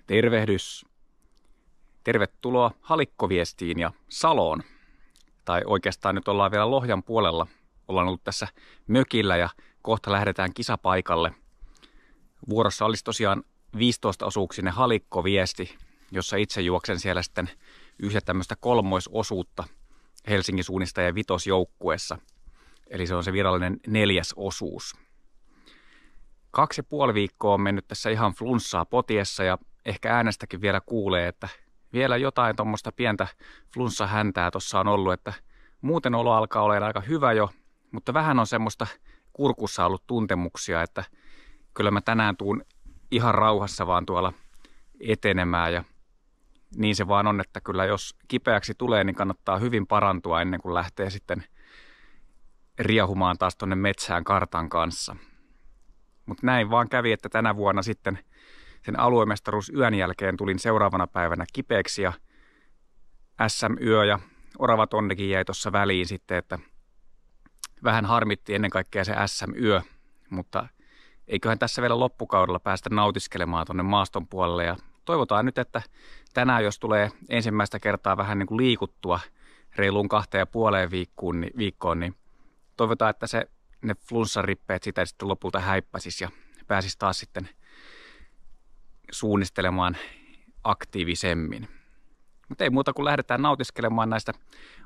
Tervehdys. Tervetuloa Halikkoviestiin ja Saloon. Tai oikeastaan nyt ollaan vielä Lohjan puolella. Ollaan ollut tässä mökillä ja kohta lähdetään kisapaikalle. Vuorossa olisi tosiaan 15-osuuksinen Halikkoviesti, jossa itse juoksen siellä sitten yhtä tämmöistä kolmoisosuutta Helsingin suunnistajien vitosjoukkueessa. Eli se on se virallinen 4. osuus. 2,5 viikkoa on mennyt tässä ihan flunssaa potiessa ja ehkä äänestäkin vielä kuulee, että vielä jotain tuommoista pientä flunssahäntää tuossa on ollut, että muuten olo alkaa olla aika hyvä jo, mutta vähän on semmoista kurkussa ollut tuntemuksia, että kyllä mä tänään tuun ihan rauhassa vaan tuolla etenemään ja niin se vaan on, että kyllä jos kipeäksi tulee, niin kannattaa hyvin parantua ennen kuin lähtee sitten riehumaan taas tonne metsään kartan kanssa. Mutta näin vaan kävi, että tänä vuonna sitten sen aluemestaruusyön jälkeen tulin seuraavana päivänä kipeäksi ja SM-yö ja Oravatonnekin jäi tuossa väliin sitten, että vähän harmitti ennen kaikkea se SM-yö, mutta eiköhän tässä vielä loppukaudella päästä nautiskelemaan tuonne maaston puolelle ja toivotaan nyt, että tänään jos tulee ensimmäistä kertaa vähän niin kuin liikuttua reiluun 2,5 viikkoon, niin toivotaan, että ne flunssarippeet sitä sitten lopulta häippäsisi ja pääsisi taas sitten suunnistelemaan aktiivisemmin. Mutta ei muuta kuin lähdetään nautiskelemaan näistä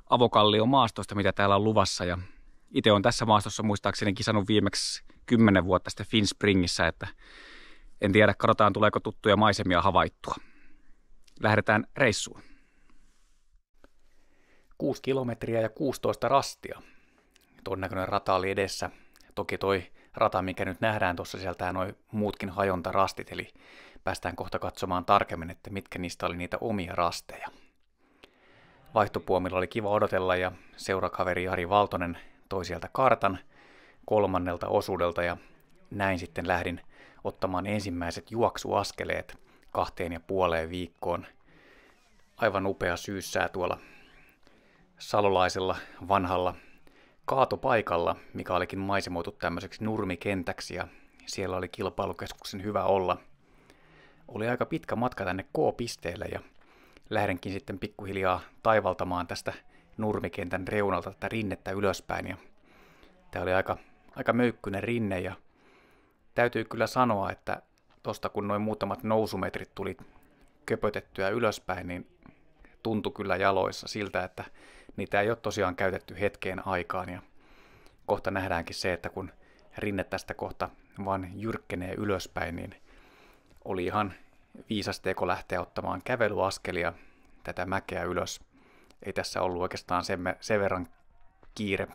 avokalliomaastoista, mitä täällä on luvassa. Ja itse olen tässä maastossa muistaakseni kisannut viimeksi 10 vuotta sitten Finspringissä, että en tiedä, katsotaan tuleeko tuttuja maisemia havaittua. Lähdetään reissuun. 6 kilometriä ja 16 rastia. Tuon näköinen rata oli edessä. Toki toi rata, mikä nyt nähdään tuossa, sieltää noin muutkin hajontarastit, eli päästään kohta katsomaan tarkemmin, että mitkä niistä oli niitä omia rasteja. Vaihtopuomilla oli kiva odotella ja seurakaveri Jari Valtonen toi sieltä kartan 3. osuudelta ja näin sitten lähdin ottamaan ensimmäiset juoksuaskeleet 2,5 viikkoon. Aivan upea syyssää tuolla salolaisella vanhalla kaatopaikalla, mikä olikin maisemoitu tämmöiseksi nurmikentäksi ja siellä oli kilpailukeskuksen hyvä olla. Oli aika pitkä matka tänne K-pisteelle ja lähdenkin sitten pikkuhiljaa taivaltamaan tästä nurmikentän reunalta tätä rinnettä ylöspäin. Ja tää oli aika möykkyinen rinne ja täytyy kyllä sanoa, että tosta kun noin muutamat nousumetrit tuli köpötettyä ylöspäin, niin tuntui kyllä jaloissa siltä, että niitä ei ole tosiaan käytetty hetkeen aikaan. Ja kohta nähdäänkin se, että kun rinne tästä kohta vaan jyrkkenee ylöspäin, niin oli ihan viisas teko lähteä ottamaan kävelyaskelia tätä mäkeä ylös. Ei tässä ollut oikeastaan sen verran kiire.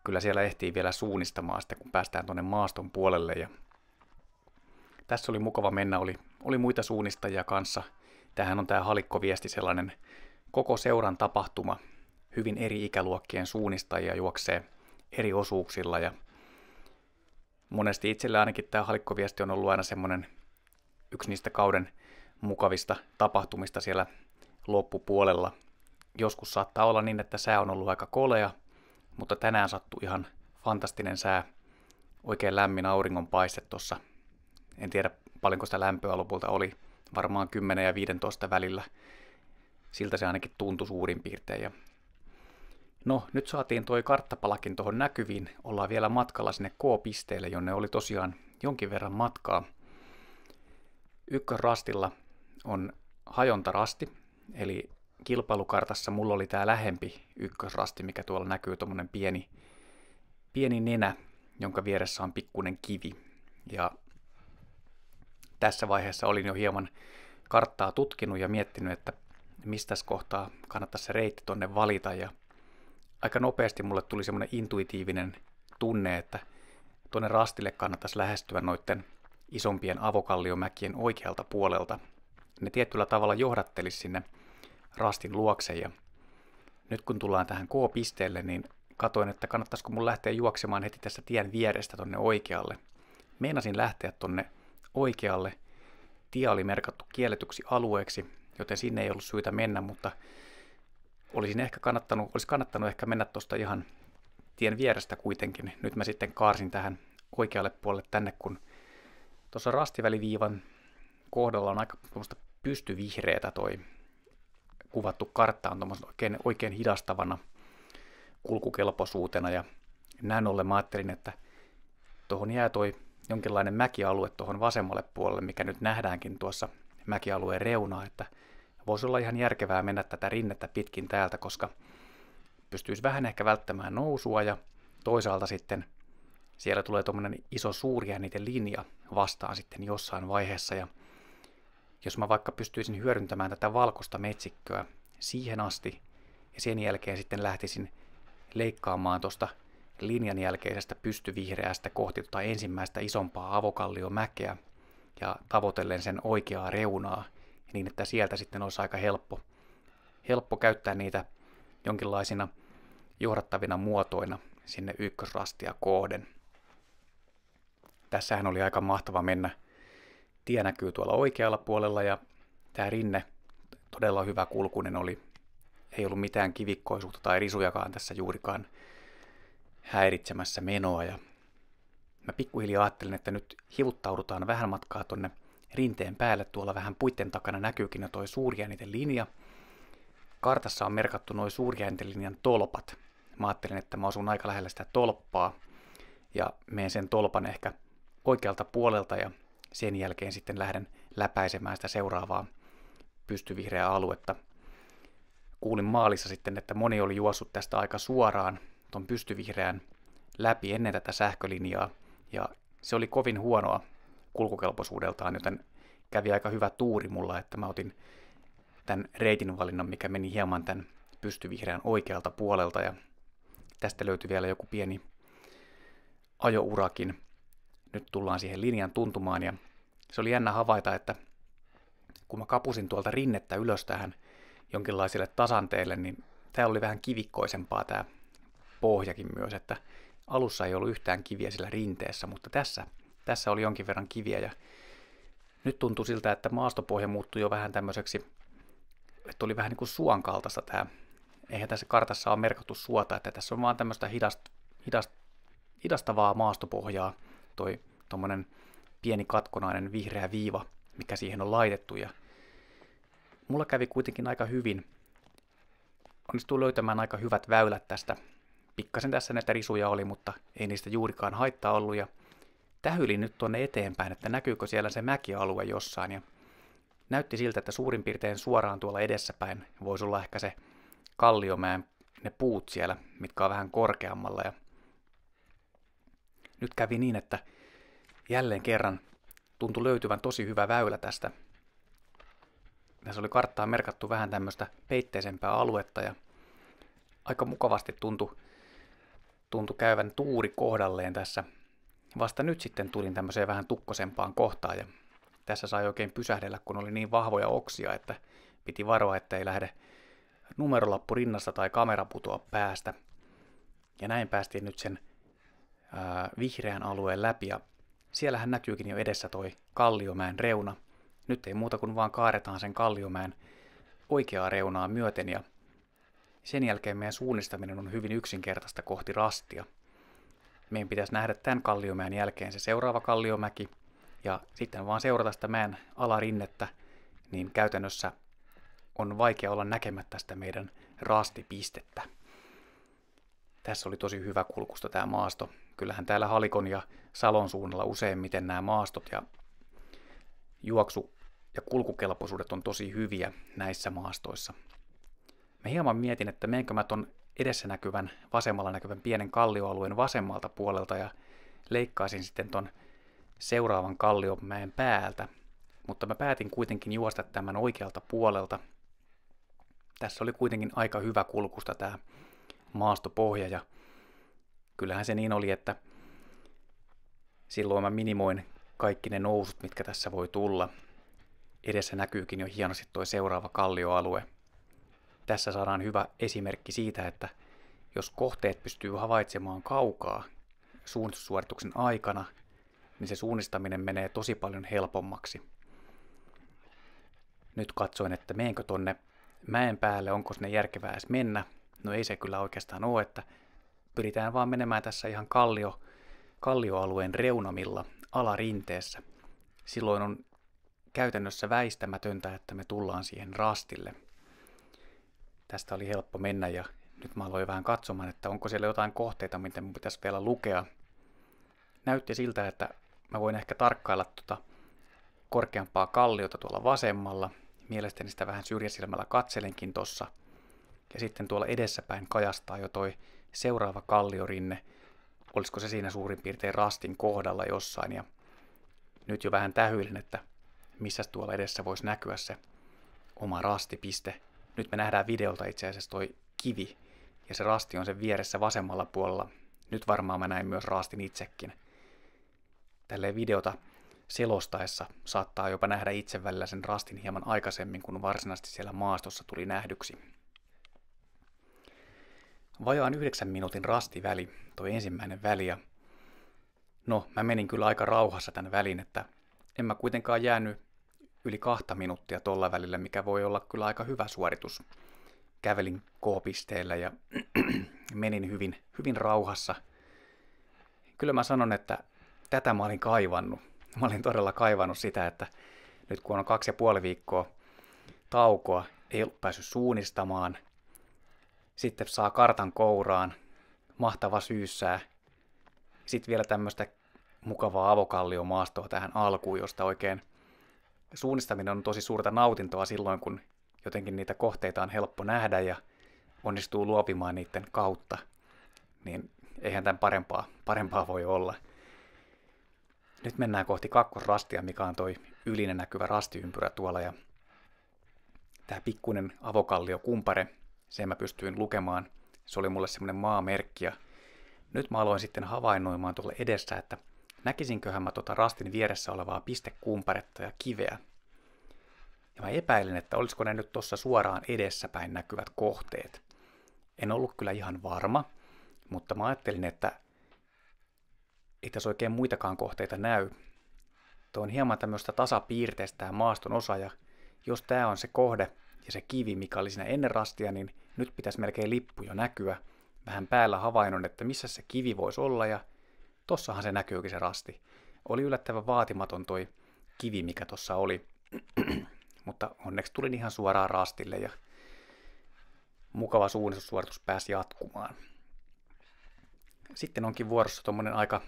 Kyllä siellä ehtii vielä suunnistamaan sitten, kun päästään tuonne maaston puolelle. Ja tässä oli mukava mennä, oli muita suunnistajia kanssa. Tämähän on tämä Halikkoviesti sellainen koko seuran tapahtuma. Hyvin eri ikäluokkien suunnistajia juoksee eri osuuksilla. Ja monesti itselle ainakin tämä Halikkoviesti on ollut aina semmoinen yksi niistä kauden mukavista tapahtumista siellä loppupuolella. Joskus saattaa olla niin, että sää on ollut aika kolea, mutta tänään sattui ihan fantastinen sää. Oikein lämmin auringonpaiste tuossa. En tiedä paljonko sitä lämpöä lopulta oli. Varmaan 10 ja 15 välillä. Siltä se ainakin tuntui suurin piirtein. No, nyt saatiin toi karttapalakin tuohon näkyviin. Ollaan vielä matkalla sinne K-pisteelle, jonne oli tosiaan jonkin verran matkaa. Ykkösrastilla on hajontarasti, eli kilpailukartassa mulla oli tää lähempi ykkösrasti, mikä tuolla näkyy, tommonen pieni nenä, jonka vieressä on pikkuinen kivi. Ja tässä vaiheessa olin jo hieman karttaa tutkinut ja miettinyt, että mistä kohtaa kannattaisi se reitti tonne valita. Ja aika nopeasti mulle tuli semmoinen intuitiivinen tunne, että tuonne rastille kannattaisi lähestyä noitten isompien avokalliomäkien oikealta puolelta. Ne tietyllä tavalla johdattelisi sinne rastin luokse. Ja nyt kun tullaan tähän K-pisteelle, niin katoin, että kannattaisiko mun lähteä juoksemaan heti tässä tien vierestä tonne oikealle. Meinasin lähteä tonne oikealle. Tie oli merkattu kielletyksi alueeksi, joten sinne ei ollut syytä mennä, mutta olisi kannattanut ehkä mennä tuosta ihan tien vierestä kuitenkin. Nyt mä sitten kaarsin tähän oikealle puolelle tänne, kun tuossa rastiväliviivan kohdalla on aika pystyvihreätä toi kuvattu kartta on oikein hidastavana kulkukelpoisuutena ja näin ollen mä ajattelin, että tuohon jää toi jonkinlainen mäkialue tuohon vasemmalle puolelle, mikä nyt nähdäänkin tuossa mäkialueen reunaa, että voisi olla ihan järkevää mennä tätä rinnettä pitkin täältä, koska pystyisi vähän ehkä välttämään nousua ja toisaalta sitten siellä tulee tuommoinen iso suurjännite linja vastaan sitten jossain vaiheessa ja jos mä vaikka pystyisin hyödyntämään tätä valkoista metsikköä siihen asti ja sen jälkeen sitten lähtisin leikkaamaan tuosta linjan jälkeisestä pystyvihreästä kohti tuota ensimmäistä isompaa avokalliomäkeä ja tavoitellen sen oikeaa reunaa niin, että sieltä sitten olisi aika helppo käyttää niitä jonkinlaisina johdattavina muotoina sinne ykkösrastia kohden. Tässähän oli aika mahtava mennä. Tie näkyy tuolla oikealla puolella ja tämä rinne todella hyvä kulkunen oli. Ei ollut mitään kivikkoisuutta tai risujakaan tässä juurikaan häiritsemässä menoa. Ja mä pikkuhiljaa ajattelin, että nyt hivuttaudutaan vähän matkaa tonne rinteen päälle. Tuolla vähän puitten takana näkyykin jo toi suurjännitelinja. Kartassa on merkattu noi suurjännitelinjan tolpat. Mä ajattelin, että mä asun aika lähellä sitä tolppaa ja menen sen tolpan ehkä oikealta puolelta ja sen jälkeen sitten lähden läpäisemään sitä seuraavaa pystyvihreää aluetta. Kuulin maalissa sitten, että moni oli juossut tästä aika suoraan ton pystyvihreän läpi ennen tätä sähkölinjaa ja se oli kovin huonoa kulkukelpoisuudeltaan, joten kävi aika hyvä tuuri mulla, että mä otin tämän reitin valinnan, mikä meni hieman tämän pystyvihreän oikealta puolelta ja tästä löytyi vielä joku pieni ajourakin. Nyt tullaan siihen linjan tuntumaan ja se oli jännä havaita, että kun mä kapusin tuolta rinnettä ylös tähän jonkinlaisille tasanteille, niin täällä oli vähän kivikkoisempaa tää pohjakin myös, että alussa ei ollut yhtään kiviä sillä rinteessä, mutta tässä oli jonkin verran kiviä ja nyt tuntui siltä, että maastopohja muuttui jo vähän tämmöiseksi, että oli vähän niin kuin suon kaltaista tää. Eihän tässä kartassa ole merkattu suota, että tässä on vaan tämmöistä hidastavaa maastopohjaa, toi tommonen pieni katkonainen vihreä viiva, mikä siihen on laitettu ja mulla kävi kuitenkin aika hyvin. Onnistui löytämään aika hyvät väylät tästä. Pikkasen tässä näitä risuja oli, mutta ei niistä juurikaan haittaa ollut ja tähylin nyt tuonne eteenpäin, että näkyykö siellä se mäkialue jossain ja näytti siltä, että suurin piirtein suoraan tuolla edessäpäin voisi olla ehkä se Kalliomäen ne puut siellä, mitkä on vähän korkeammalla ja nyt kävi niin, että jälleen kerran tuntui löytyvän tosi hyvä väylä tästä. Tässä oli karttaan merkattu vähän tämmöistä peitteisempää aluetta ja aika mukavasti tuntui käyvän tuuri kohdalleen tässä. Vasta nyt sitten tulin tämmöiseen vähän tukkosempaan kohtaan ja tässä sai oikein pysähdellä, kun oli niin vahvoja oksia, että piti varoa, että ei lähde numerolappu rinnasta tai kamera putoa päästä. Ja näin päästiin nyt sen vihreän alueen läpi ja siellähän näkyykin jo edessä toi Kalliomäen reuna. Nyt ei muuta kuin vaan kaaretaan sen Kalliomäen oikeaa reunaa myöten ja sen jälkeen meidän suunnistaminen on hyvin yksinkertaista kohti rastia. Meidän pitäisi nähdä tämän Kalliomäen jälkeen se seuraava Kalliomäki ja sitten vaan seurata sitä mäen alarinnettä, niin käytännössä on vaikea olla näkemättä sitä meidän rastipistettä. Tässä oli tosi hyvä kulkusta tämä maasto. Kyllähän täällä Halikon ja Salon suunnalla useimmiten nämä maastot ja juoksu- ja kulkukelpoisuudet on tosi hyviä näissä maastoissa. Mä hieman mietin, että menenkö mä ton edessä näkyvän, vasemmalla näkyvän pienen kallioalueen vasemmalta puolelta ja leikkaisin sitten ton seuraavan Kalliomäen päältä, mutta mä päätin kuitenkin juosta tämän oikealta puolelta. Tässä oli kuitenkin aika hyvä kulkusta tää maastopohja ja kyllähän se niin oli, että silloin mä minimoin kaikki ne nousut, mitkä tässä voi tulla. Edessä näkyykin jo hienosti toi seuraava kallioalue. Tässä saadaan hyvä esimerkki siitä, että jos kohteet pystyy havaitsemaan kaukaa suunnistussuorituksen aikana, niin se suunnistaminen menee tosi paljon helpommaksi. Nyt katsoin, että meenkö tonne mäen päälle, onko sinne järkevää edes mennä. No ei se kyllä oikeastaan ole, että pyritään vaan menemään tässä ihan kallioalueen reunamilla alarinteessä. Silloin on käytännössä väistämätöntä, että me tullaan siihen rastille. Tästä oli helppo mennä ja nyt mä aloin vähän katsomaan, että onko siellä jotain kohteita, mitä mun pitäisi vielä lukea. Näytti siltä, että mä voin ehkä tarkkailla korkeampaa kalliota tuolla vasemmalla. Mielestäni sitä vähän syrjäsilmällä katselenkin tossa. Ja sitten tuolla edessäpäin kajastaa jo toi seuraava kalliorinne. Olisiko se siinä suurin piirtein rastin kohdalla jossain. Ja nyt jo vähän tähyilen, että missä tuolla edessä voisi näkyä se oma rastipiste. Nyt me nähdään videolta itse asiassa toi kivi. Ja se rasti on sen vieressä vasemmalla puolella. Nyt varmaan mä näin myös rastin itsekin. Tälleen videota selostaessa saattaa jopa nähdä itse välillä sen rastin hieman aikaisemmin, kun varsinaisesti siellä maastossa tuli nähdyksi. Vajaan 9 minuutin rastiväli, toi ensimmäinen väli. Ja no, mä menin kyllä aika rauhassa tämän välin, että en mä kuitenkaan jäänyt yli 2 minuuttia tolla välillä, mikä voi olla kyllä aika hyvä suoritus. Kävelin K-pisteellä ja menin hyvin rauhassa. Kyllä mä sanon, että tätä mä olin kaivannut. Mä olin todella kaivannut sitä, että nyt kun on 2,5 viikkoa taukoa, ei ollut päässyt suunnistamaan. Sitten saa kartan kouraan, mahtava syyssää. Sitten vielä tämmöistä mukavaa avokallio-maastoa tähän alkuun, josta oikein suunnistaminen on tosi suurta nautintoa silloin, kun jotenkin niitä kohteita on helppo nähdä ja onnistuu luopimaan niiden kautta. Niin eihän tämän parempaa voi olla. Nyt mennään kohti kakkosrastia, mikä on toi ylinen näkyvä rastiympyrä tuolla. Ja tää pikkuinen avokalliokumpare, sen mä pystyin lukemaan. Se oli mulle semmonen maamerkki. Ja nyt mä aloin sitten havainnoimaan tuolle edessä, että näkisinköhän mä rastin vieressä olevaa pistekumparetta ja kiveä. Ja mä epäilen, että olisiko ne nyt tuossa suoraan edessäpäin näkyvät kohteet. En ollut kyllä ihan varma, mutta mä ajattelin, että ei tässä oikein muitakaan kohteita näy. Tuo on hieman tämmöistä tasapiirteistä tämä maaston osa, ja jos tämä on se kohde ja se kivi, mikä oli siinä ennen rastia, niin nyt pitäisi melkein lippu jo näkyä. Vähän päällä havainnon, että missä se kivi voisi olla, ja tossahan se näkyykin se rasti. Oli yllättävän vaatimaton toi kivi, mikä tossa oli, mutta onneksi tulin ihan suoraan rastille, ja mukava suunnistussuoritus pääsi jatkumaan. Sitten onkin vuorossa tuommoinen aika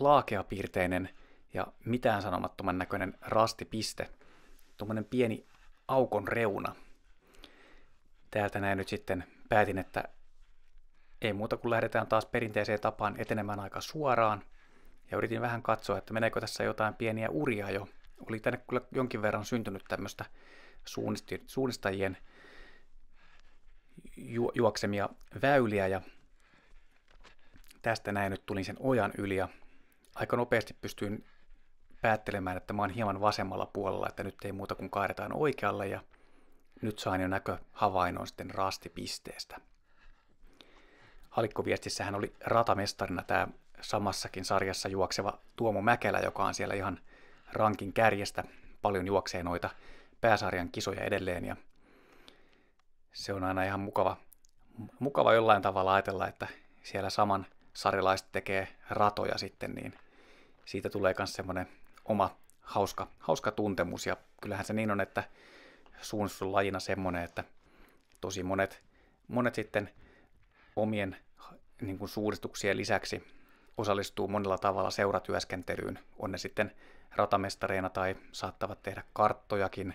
laakeapiirteinen ja mitään sanomattoman näköinen rastipiste. Tuommoinen pieni aukon reuna. Täältä näin nyt sitten päätin, että ei muuta kuin lähdetään taas perinteiseen tapaan etenemään aika suoraan. Ja yritin vähän katsoa, että meneekö tässä jotain pieniä uria jo. Oli tänne kyllä jonkin verran syntynyt tämmöistä suunnistajien juoksemia väyliä, ja tästä näin nyt tulin sen ojan yli ja aika nopeasti pystyin päättelemään, että mä oon hieman vasemmalla puolella, että nyt ei muuta kuin kaadetaan oikealle, ja nyt saan jo näköhavainnon sitten rastipisteestä. Halikkoviestissähän oli ratamestarina tämä samassakin sarjassa juokseva Tuomo Mäkelä, joka on siellä ihan rankin kärjestä, paljon juoksee noita pääsarjan kisoja edelleen, ja se on aina ihan mukava jollain tavalla ajatella, että siellä saman sarjalaiset tekee ratoja sitten, niin siitä tulee myös semmoinen oma hauska tuntemus, ja kyllähän se niin on, että suunnistus on lajina semmoinen, että tosi monet sitten omien niin kuin suunnistuksien lisäksi osallistuu monella tavalla seuratyöskentelyyn, on ne sitten ratamestareina tai saattavat tehdä karttojakin,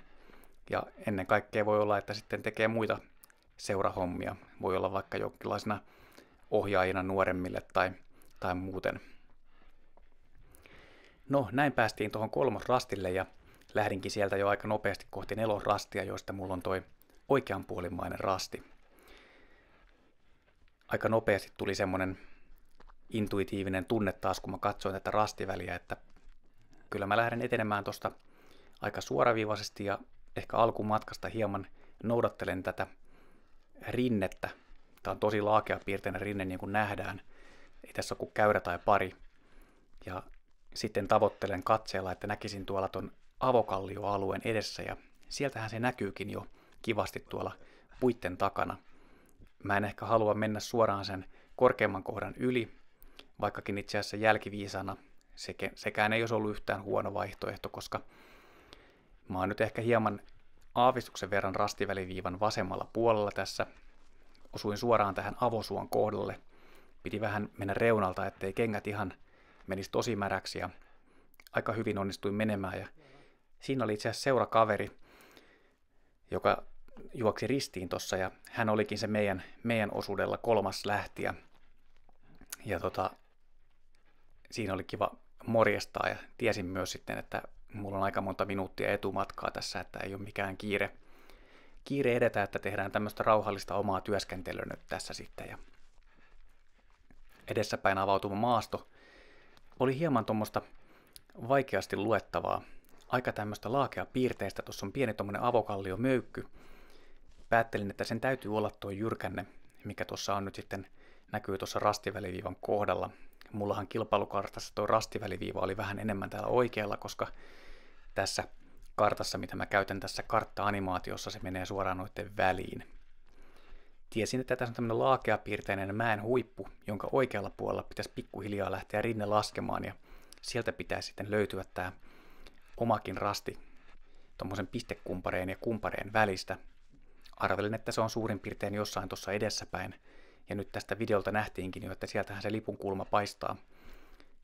ja ennen kaikkea voi olla, että sitten tekee muita seurahommia, voi olla vaikka jonkinlaisena ohjaajina nuoremmille tai muuten. No, näin päästiin tuohon kolmosrastille ja lähdinkin sieltä jo aika nopeasti kohti nelosrastia, joista mulla on toi oikeanpuolimainen rasti. Aika nopeasti tuli semmoinen intuitiivinen tunne taas, kun mä katsoin tätä rastiväliä, että kyllä mä lähden etenemään tuosta aika suoraviivaisesti ja ehkä alkumatkasta hieman noudattelen tätä rinnettä. Tämä on tosi laakeapiirteinen rinne, niin kuin nähdään. Ei tässä ole kuin käyrä tai pari. Ja sitten tavoittelen katseella, että näkisin tuolla ton avokallioalueen edessä, ja sieltähän se näkyykin jo kivasti tuolla puitten takana. Mä en ehkä halua mennä suoraan sen korkeamman kohdan yli, vaikkakin itse asiassa jälkiviisana sekään ei olisi ollut yhtään huono vaihtoehto, koska mä oon nyt ehkä hieman aavistuksen verran rastiväliviivan vasemmalla puolella tässä. Osuin suoraan tähän avosuon kohdalle. Piti vähän mennä reunalta, ettei kengät ihan menisi tosi märäksi ja aika hyvin onnistuin menemään. Ja siinä oli itse asiassa seurakaveri, joka juoksi ristiin tossa ja hän olikin se meidän osuudella 3. lähtijä. Ja siinä oli kiva morjestaa ja tiesin myös sitten, että mulla on aika monta minuuttia etumatkaa tässä, että ei ole mikään kiire edetä, että tehdään tämmöistä rauhallista omaa työskentelyä nyt tässä sitten. Ja edessäpäin avautuva maasto oli hieman tuommoista vaikeasti luettavaa, aika tämmöistä laakeapiirteistä. Tuossa on pieni tuommoinen avokallio möykky. Päättelin, että sen täytyy olla tuo jyrkänne, mikä tuossa on nyt sitten näkyy tuossa rastiväliviivan kohdalla. Mullahan kilpailukartassa tuo rastiväliviiva oli vähän enemmän täällä oikealla, koska tässä kartassa, mitä mä käytän tässä kartta-animaatiossa, se menee suoraan noiden väliin. Tiesin, että tässä on tämmöinen laakeapiirteinen mäen huippu, jonka oikealla puolella pitäisi pikkuhiljaa lähteä rinne laskemaan, ja sieltä pitäisi sitten löytyä tämä omakin rasti tuommoisen pistekumpareen ja kumpareen välistä. Arvelin, että se on suurin piirtein jossain tuossa edessäpäin, ja nyt tästä videolta nähtiinkin jo, että sieltähän se lipun kulma paistaa.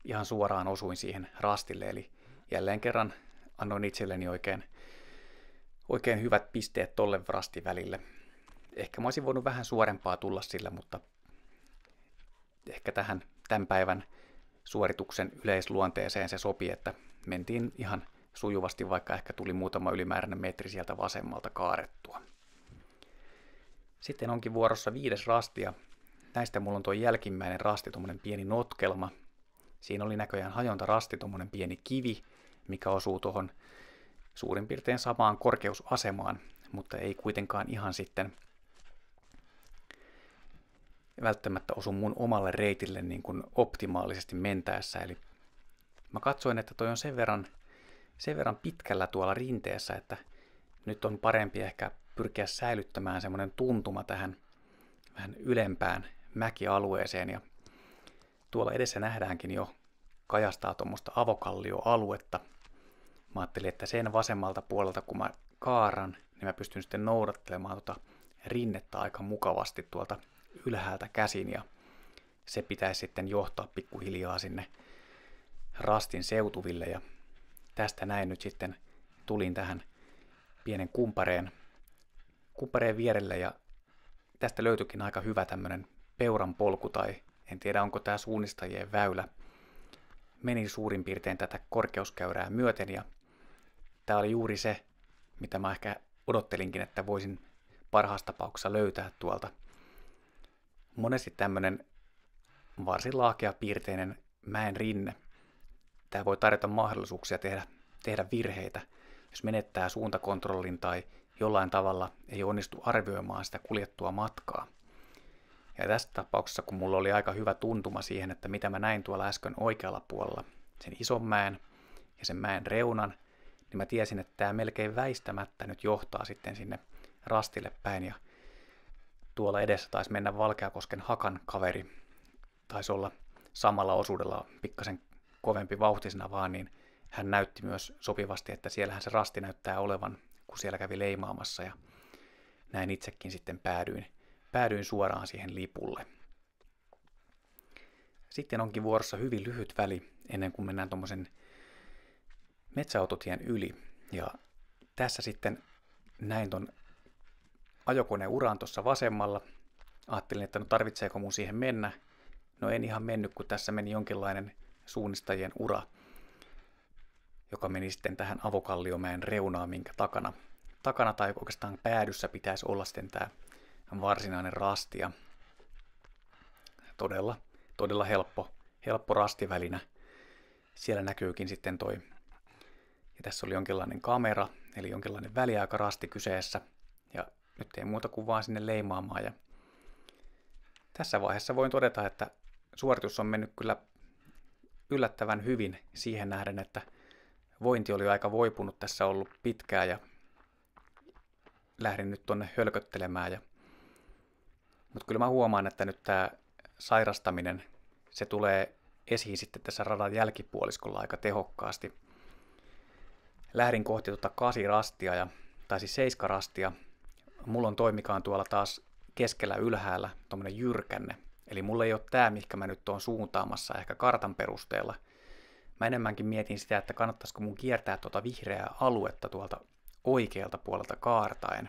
Ihan suoraan osuin siihen rastille, eli jälleen kerran annoin itselleni oikein hyvät pisteet tolle rastivälille. Ehkä mä olisin voinut vähän suorempaa tulla sillä, mutta ehkä tämän päivän suorituksen yleisluonteeseen se sopi, että mentiin ihan sujuvasti, vaikka ehkä tuli muutama ylimääräinen metri sieltä vasemmalta kaarettua. Sitten onkin vuorossa 5. rasti, ja näistä mulla on tuo jälkimmäinen rasti, tuommoinen pieni notkelma. Siinä oli näköjään hajontarasti, tuommoinen pieni kivi, mikä osuu tuohon suurin piirtein samaan korkeusasemaan, mutta ei kuitenkaan ihan sitten välttämättä osu mun omalle reitille niin kuin optimaalisesti mentäessä. Eli mä katsoin, että toi on sen verran pitkällä tuolla rinteessä, että nyt on parempi ehkä pyrkiä säilyttämään semmoinen tuntuma tähän vähän ylempään mäkialueeseen. Ja tuolla edessä nähdäänkin jo kajastaa tuommoista avokallioaluetta. Mä ajattelin, että sen vasemmalta puolelta kun mä kaaran, niin mä pystyn sitten noudattelemaan tuota rinnettä aika mukavasti tuolta ylhäältä käsin, ja se pitäisi sitten johtaa pikkuhiljaa sinne rastin seutuville, ja tästä näin nyt sitten tulin tähän pienen kumpareen vierelle, ja tästä löytyikin aika hyvä tämmönen peuran polku, tai en tiedä onko tämä suunnistajien väylä. Menin suurin piirtein tätä korkeuskäyrää myöten, ja tämä oli juuri se, mitä mä ehkä odottelinkin, että voisin parhaassa tapauksessa löytää tuolta. Monesti tämmöinen varsin laakeapiirteinen mäen rinne. Tämä voi tarjota mahdollisuuksia tehdä virheitä, jos menettää suuntakontrollin tai jollain tavalla ei onnistu arvioimaan sitä kuljettua matkaa. Ja tässä tapauksessa, kun mulla oli aika hyvä tuntuma siihen, että mitä mä näin tuolla äsken oikealla puolella, sen ison mäen ja sen mäen reunan, niin mä tiesin, että tämä melkein väistämättä nyt johtaa sitten sinne rastille päin. Ja tuolla edessä taisi mennä Valkeakosken Hakan kaveri, taisi olla samalla osuudella pikkasen kovempi vauhtisena vaan, niin hän näytti myös sopivasti, että siellähän se rasti näyttää olevan, kun siellä kävi leimaamassa, ja näin itsekin sitten päädyin suoraan siihen lipulle. Sitten onkin vuorossa hyvin lyhyt väli ennen kuin mennään tuommoisen metsäautotien yli, ja tässä sitten näin ton ajokoneuran tuossa vasemmalla. Ajattelin, että no tarvitseeko mun siihen mennä. No en ihan mennyt, kun tässä meni jonkinlainen suunnistajien ura, joka meni sitten tähän Avokalliomäen reunaan, minkä takana tai oikeastaan päädyssä pitäisi olla sitten tämä varsinainen rasti. Ja todella helppo rastivälinä. Siellä näkyykin sitten toi, ja tässä oli jonkinlainen kamera, eli jonkinlainen väliaikarasti kyseessä, ja nyt ei muuta kuin vaan sinne leimaamaan. Ja tässä vaiheessa voin todeta, että suoritus on mennyt kyllä yllättävän hyvin siihen nähden, että vointi oli aika voipunut tässä ollut pitkään, ja lähdin nyt tonne hölköttelemään. Mutta kyllä mä huomaan, että nyt tämä sairastaminen, se tulee esiin sitten tässä radan jälkipuoliskolla aika tehokkaasti. Lähdin kohti 8 rastia, tai siis 7 rastia. Mulla on toimikaan tuolla taas keskellä ylhäällä tommonen jyrkänne. Eli mulla ei ole tää, mihinkä mä nyt oon suuntaamassa ehkä kartan perusteella. Mä enemmänkin mietin sitä, että kannattaisiko mun kiertää tuota vihreää aluetta tuolta oikealta puolelta kaartaen.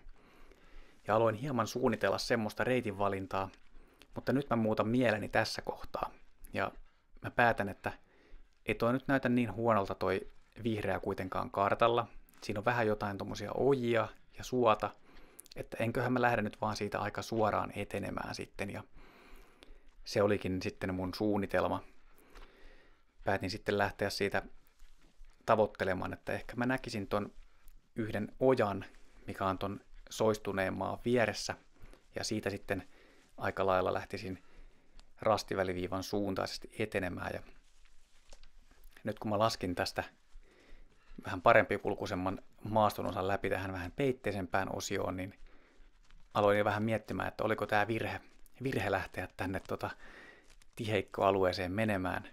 Ja aloin hieman suunnitella semmoista reitinvalintaa, mutta nyt mä muutan mieleni tässä kohtaa. Ja mä päätän, että ei toi nyt näytä niin huonolta toi vihreä kuitenkaan kartalla. Siinä on vähän jotain tommosia ojia ja suota, että enköhän mä lähde nyt vaan siitä aika suoraan etenemään sitten. Ja se olikin sitten mun suunnitelma. Päätin sitten lähteä siitä tavoittelemaan, että ehkä mä näkisin ton yhden ojan, mikä on ton soistuneen maan vieressä, ja siitä sitten aika lailla lähtisin rastiväliviivan suuntaisesti etenemään. Ja nyt kun mä laskin tästä vähän parempikulkuisemman maaston osan läpi tähän vähän peitteisempään osioon, niin aloin jo vähän miettimään, että oliko tämä virhe lähteä tänne tiheikkoalueeseen menemään.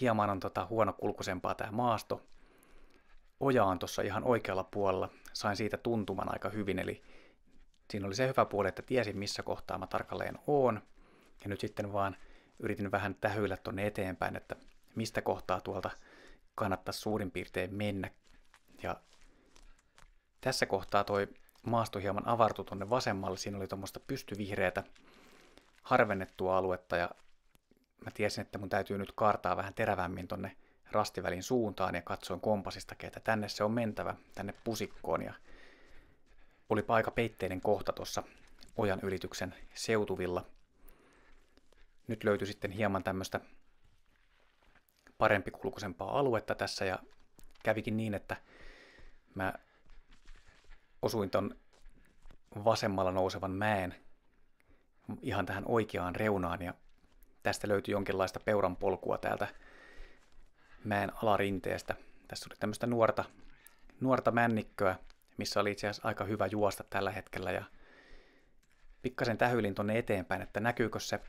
Hieman on huonokulkuisempaa tämä maasto. Oja on tuossa ihan oikealla puolella. Sain siitä tuntuman aika hyvin, eli siinä oli se hyvä puoli, että tiesin missä kohtaa mä tarkalleen oon. Ja nyt sitten vaan yritin vähän tähyillä tuonne eteenpäin, että mistä kohtaa tuolta kannattaisi suurin piirtein mennä. Ja tässä kohtaa toi maasto hieman avartui tuonne vasemmalle. Siinä oli tuommoista pystyvihreätä harvennettua aluetta, ja mä tiesin, että mun täytyy nyt kaartaa vähän terävämmin tonne rastivälin suuntaan, ja katsoin kompasistakin, että tänne se on mentävä, tänne pusikkoon. Ja olipa aika peitteinen kohta tuossa ojan ylityksen seutuvilla. Nyt löytyi sitten hieman tämmöistä parempikulkuisempaa aluetta tässä, ja kävikin niin, että mä osuin ton vasemmalla nousevan mäen ihan tähän oikeaan reunaan, ja tästä löytyi jonkinlaista peuranpolkua täältä mäen alarinteestä. Tässä oli tämmöistä nuorta männikköä, missä oli itse asiassa aika hyvä juosta tällä hetkellä, ja pikkasen tähyilin tonne eteenpäin, että näkyykö se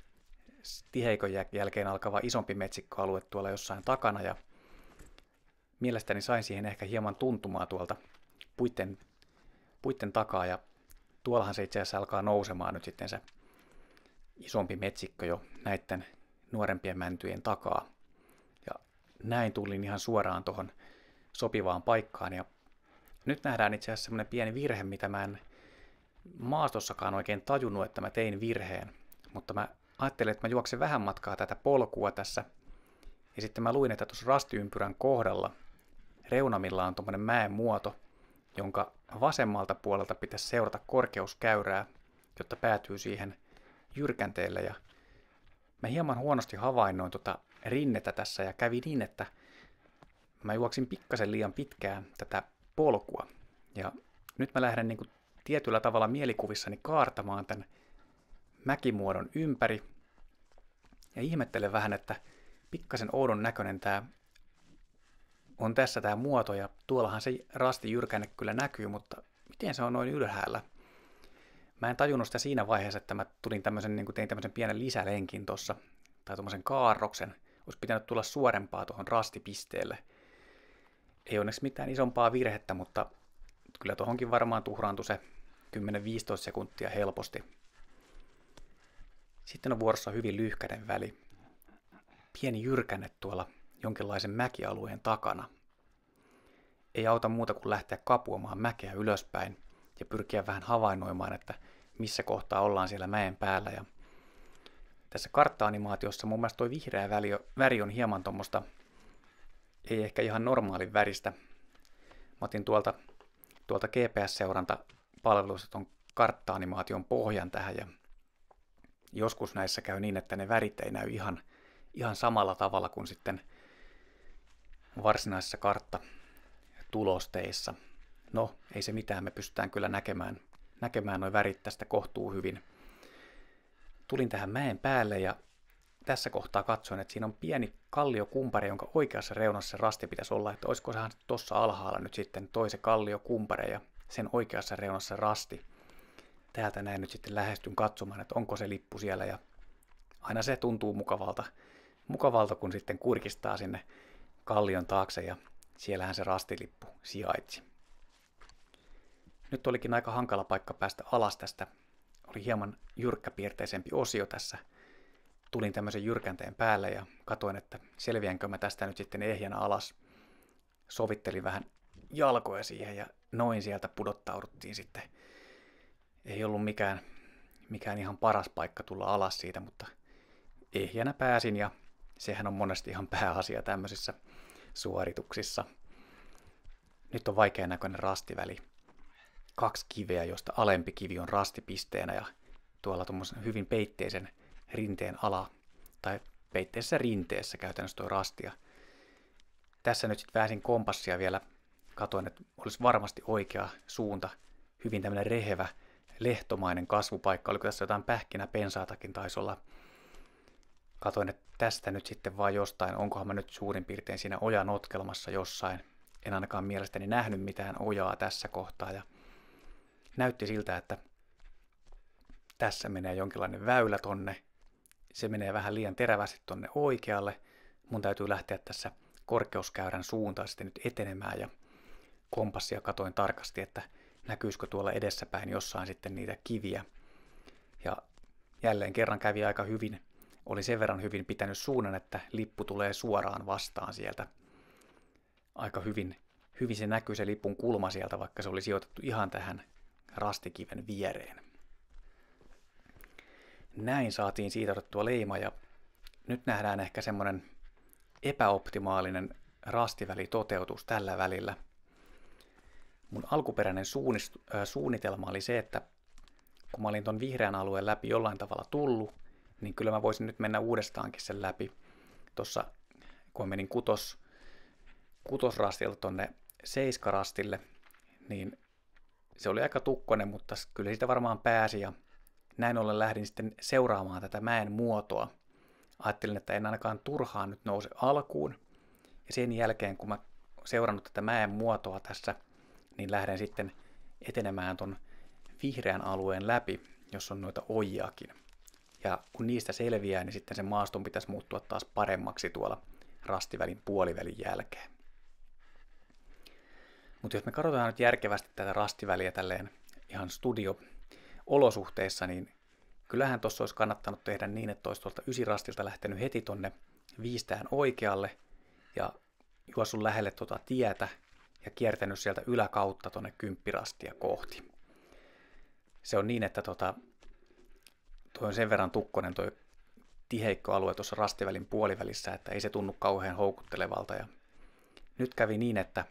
tiheikon jälkeen alkava isompi metsikkoalue tuolla jossain takana, ja mielestäni sain siihen ehkä hieman tuntumaa tuolta puitten takaa, ja tuollahan se itse asiassa alkaa nousemaan nyt sitten se isompi metsikkö jo näiden nuorempien mäntyjen takaa. Ja näin tulin ihan suoraan tuohon sopivaan paikkaan, ja nyt nähdään itse asiassa semmoinen pieni virhe, mitä mä en maastossakaan oikein tajunnut, että mä tein virheen, mutta mä ajattelin, että mä juoksen vähän matkaa tätä polkua tässä, ja sitten mä luin, että tuossa rastiympyrän kohdalla reunamilla on tuommoinen mäen muoto, jonka vasemmalta puolelta pitäisi seurata korkeuskäyrää, jotta päätyy siihen jyrkänteelle. Ja mä hieman huonosti havainnoin rinnettä tässä, ja kävi niin, että mä juoksin pikkasen liian pitkään tätä polkua. Ja nyt mä lähden niin kuin tietyllä tavalla mielikuvissani kaartamaan tämän mäkimuodon ympäri. Ja ihmettelen vähän, että pikkasen oudon näköinen tää on tässä tämä muoto, ja tuollahan se rastijyrkänne kyllä näkyy, mutta miten se on noin ylhäällä? Mä en tajunnut sitä siinä vaiheessa, että mä tulin tein tämmöisen pienen lisälenkin tuossa, tai tommosen kaarroksen. Olisi pitänyt tulla suorempaa tuohon rastipisteelle. Ei onneksi mitään isompaa virhettä, mutta kyllä tuohonkin varmaan tuhraantui se 10-15 sekuntia helposti. Sitten on vuorossa hyvin lyhkäinen väli. Pieni jyrkänne tuolla jonkinlaisen mäkialueen takana. Ei auta muuta kuin lähteä kapuamaan mäkeä ylöspäin ja pyrkiä vähän havainnoimaan, että missä kohtaa ollaan siellä mäen päällä. Ja tässä kartta-animaatiossa mun mielestä toi vihreä väri on hieman tuommoista, ei ehkä ihan normaalin väristä. Mä otin tuolta GPS-seurantapalvelusta ton kartta-animaation pohjan tähän, ja joskus näissä käy niin, että ne värit ei näy ihan samalla tavalla kuin sitten varsinaisissa karttatulosteissa. No, ei se mitään, me pystytään kyllä näkemään nuo värit tästä kohtuu hyvin. Tulin tähän mäen päälle, ja tässä kohtaa katsoin, että siinä on pieni kalliokumpare, jonka oikeassa reunassa se rasti pitäisi olla, että olisiko sehän tuossa alhaalla nyt sitten se kalliokumpare ja sen oikeassa reunassa rasti. Täältä näin nyt sitten lähestyn katsomaan, että onko se lippu siellä, ja aina se tuntuu mukavalta mukavalta, kun sitten kurkistaa sinne kallion taakse ja siellähän se rastilippu sijaitsi. Nyt olikin aika hankala paikka päästä alas tästä. Oli hieman jyrkkäpiirteisempi osio tässä. Tulin tämmöisen jyrkänteen päälle ja katoin, että selviänkö mä tästä nyt sitten ehjänä alas. Sovittelin vähän jalkoja siihen ja noin sieltä pudottauduttiin sitten. Ei ollut mikään ihan paras paikka tulla alas siitä, mutta ehjänä pääsin ja sehän on monesti ihan pääasia tämmöisissä suorituksissa. Nyt on vaikean näköinen rastiväli. 2 kiveä, josta alempi kivi on rastipisteenä ja tuolla tuommoisen hyvin peitteisen rinteen ala, tai peitteisessä rinteessä käytännössä tuo rastia. Tässä nyt sitten väänsin kompassia vielä, katoin, että olisi varmasti oikea suunta, hyvin tämmöinen rehevä, lehtomainen kasvupaikka, oliko tässä jotain pähkinäpensaatakin taisi olla. Katoin, että tästä nyt sitten vaan jostain, onkohan mä nyt suurin piirtein siinä ojanotkelmassa jossain. En ainakaan mielestäni nähnyt mitään ojaa tässä kohtaa ja näytti siltä, että tässä menee jonkinlainen väylä tonne. Se menee vähän liian terävästi tonne oikealle. Mun täytyy lähteä tässä korkeuskäyrän suuntaan sitten nyt etenemään ja kompassia katoin tarkasti, että näkyisikö tuolla edessäpäin jossain sitten niitä kiviä. Ja jälleen kerran kävi aika hyvin. Oli sen verran hyvin pitänyt suunnan, että lippu tulee suoraan vastaan sieltä. Aika hyvin se näkyy se lipun kulma sieltä, vaikka se oli sijoitettu ihan tähän rastikiven viereen. Näin saatiin siitä otettua leima ja nyt nähdään ehkä semmoinen epäoptimaalinen rastivälitoteutus tällä välillä. Mun alkuperäinen suunnitelma oli se, että kun mä olin ton vihreän alueen läpi jollain tavalla tullut, niin kyllä mä voisin nyt mennä uudestaankin sen läpi. Tuossa kun mä menin kutosrastilta tonne 7-rastille, niin se oli aika tukkonen, mutta kyllä siitä varmaan pääsi ja näin ollen lähdin sitten seuraamaan tätä mäen muotoa. Ajattelin, että en ainakaan turhaan nyt nouse alkuun. Ja sen jälkeen, kun mä seurannut tätä mäen muotoa tässä, niin lähden sitten etenemään ton vihreän alueen läpi, jos on noita ojiakin. Ja kun niistä selviää, niin sitten sen maaston pitäisi muuttua taas paremmaksi tuolla rastivälin puolivälin jälkeen. Mutta jos me katsotaan nyt järkevästi tätä rastiväliä tälleen ihan studio-olosuhteissa, niin kyllähän tuossa olisi kannattanut tehdä niin, että olisi tuolta 9-rastilta lähtenyt heti tonne 5 oikealle ja juossut lähelle tuota tietä ja kiertänyt sieltä yläkautta tonne 10-rastia kohti. Se on niin, että tuo on sen verran tukkonen tuo tiheikko alue tuossa rastivälin puolivälissä, että ei se tunnu kauhean houkuttelevalta. Ja nyt kävi niin, että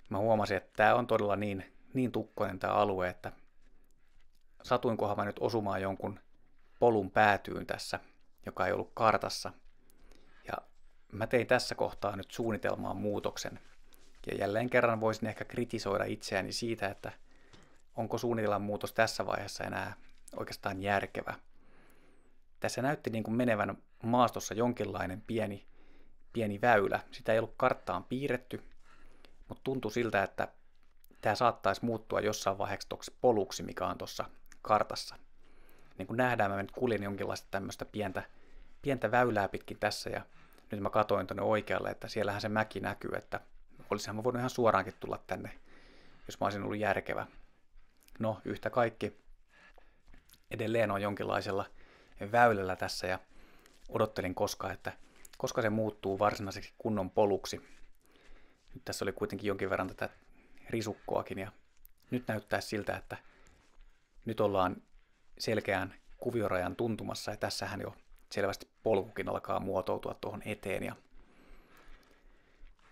mä huomasin, että tämä on todella niin tukkoinen tämä alue, että satuinkohan mä nyt osumaan jonkun polun päätyyn tässä, joka ei ollut kartassa. Ja mä tein tässä kohtaa nyt suunnitelmaan muutoksen. Ja jälleen kerran voisin ehkä kritisoida itseäni siitä, että onko suunnitelman muutos tässä vaiheessa enää oikeastaan järkevä. Tässä näytti niin kuin menevän maastossa jonkinlainen pieni väylä. Sitä ei ollut karttaan piirretty, mutta tuntui siltä, että tämä saattaisi muuttua jossain vaiheessa tuoksi poluksi, mikä on tuossa kartassa. Niin kuin nähdään, mä nyt kuljen jonkinlaista tämmöistä pientä väylää pitkin tässä ja nyt mä katoin tuonne oikealle, että siellähän se mäki näkyy, että olisinhan mä voinut ihan suoraankin tulla tänne, jos mä olisin ollut järkevä. No, yhtä kaikki edelleen on jonkinlaisella väylällä tässä ja odottelin koska se muuttuu varsinaiseksi kunnon poluksi. Nyt tässä oli kuitenkin jonkin verran tätä risukkoakin ja nyt näyttää siltä, että nyt ollaan selkeän kuviorajan tuntumassa ja tässähän jo selvästi polkukin alkaa muotoutua tuohon eteen. Ja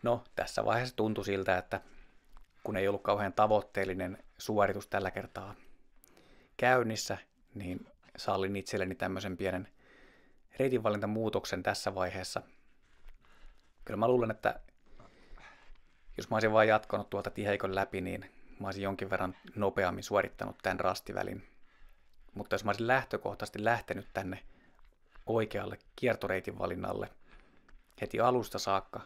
no, tässä vaiheessa tuntui siltä, että kun ei ollut kauhean tavoitteellinen suoritus tällä kertaa käynnissä, niin sallin itselleni tämmöisen pienen reitinvalintamuutoksen tässä vaiheessa. Kyllä mä luulen, että jos mä olisin vain jatkanut tuolta tiheikon läpi, niin mä olisin jonkin verran nopeammin suorittanut tämän rastivälin. Mutta jos mä olisin lähtökohtaisesti lähtenyt tänne oikealle kiertoreitin valinnalle heti alusta saakka,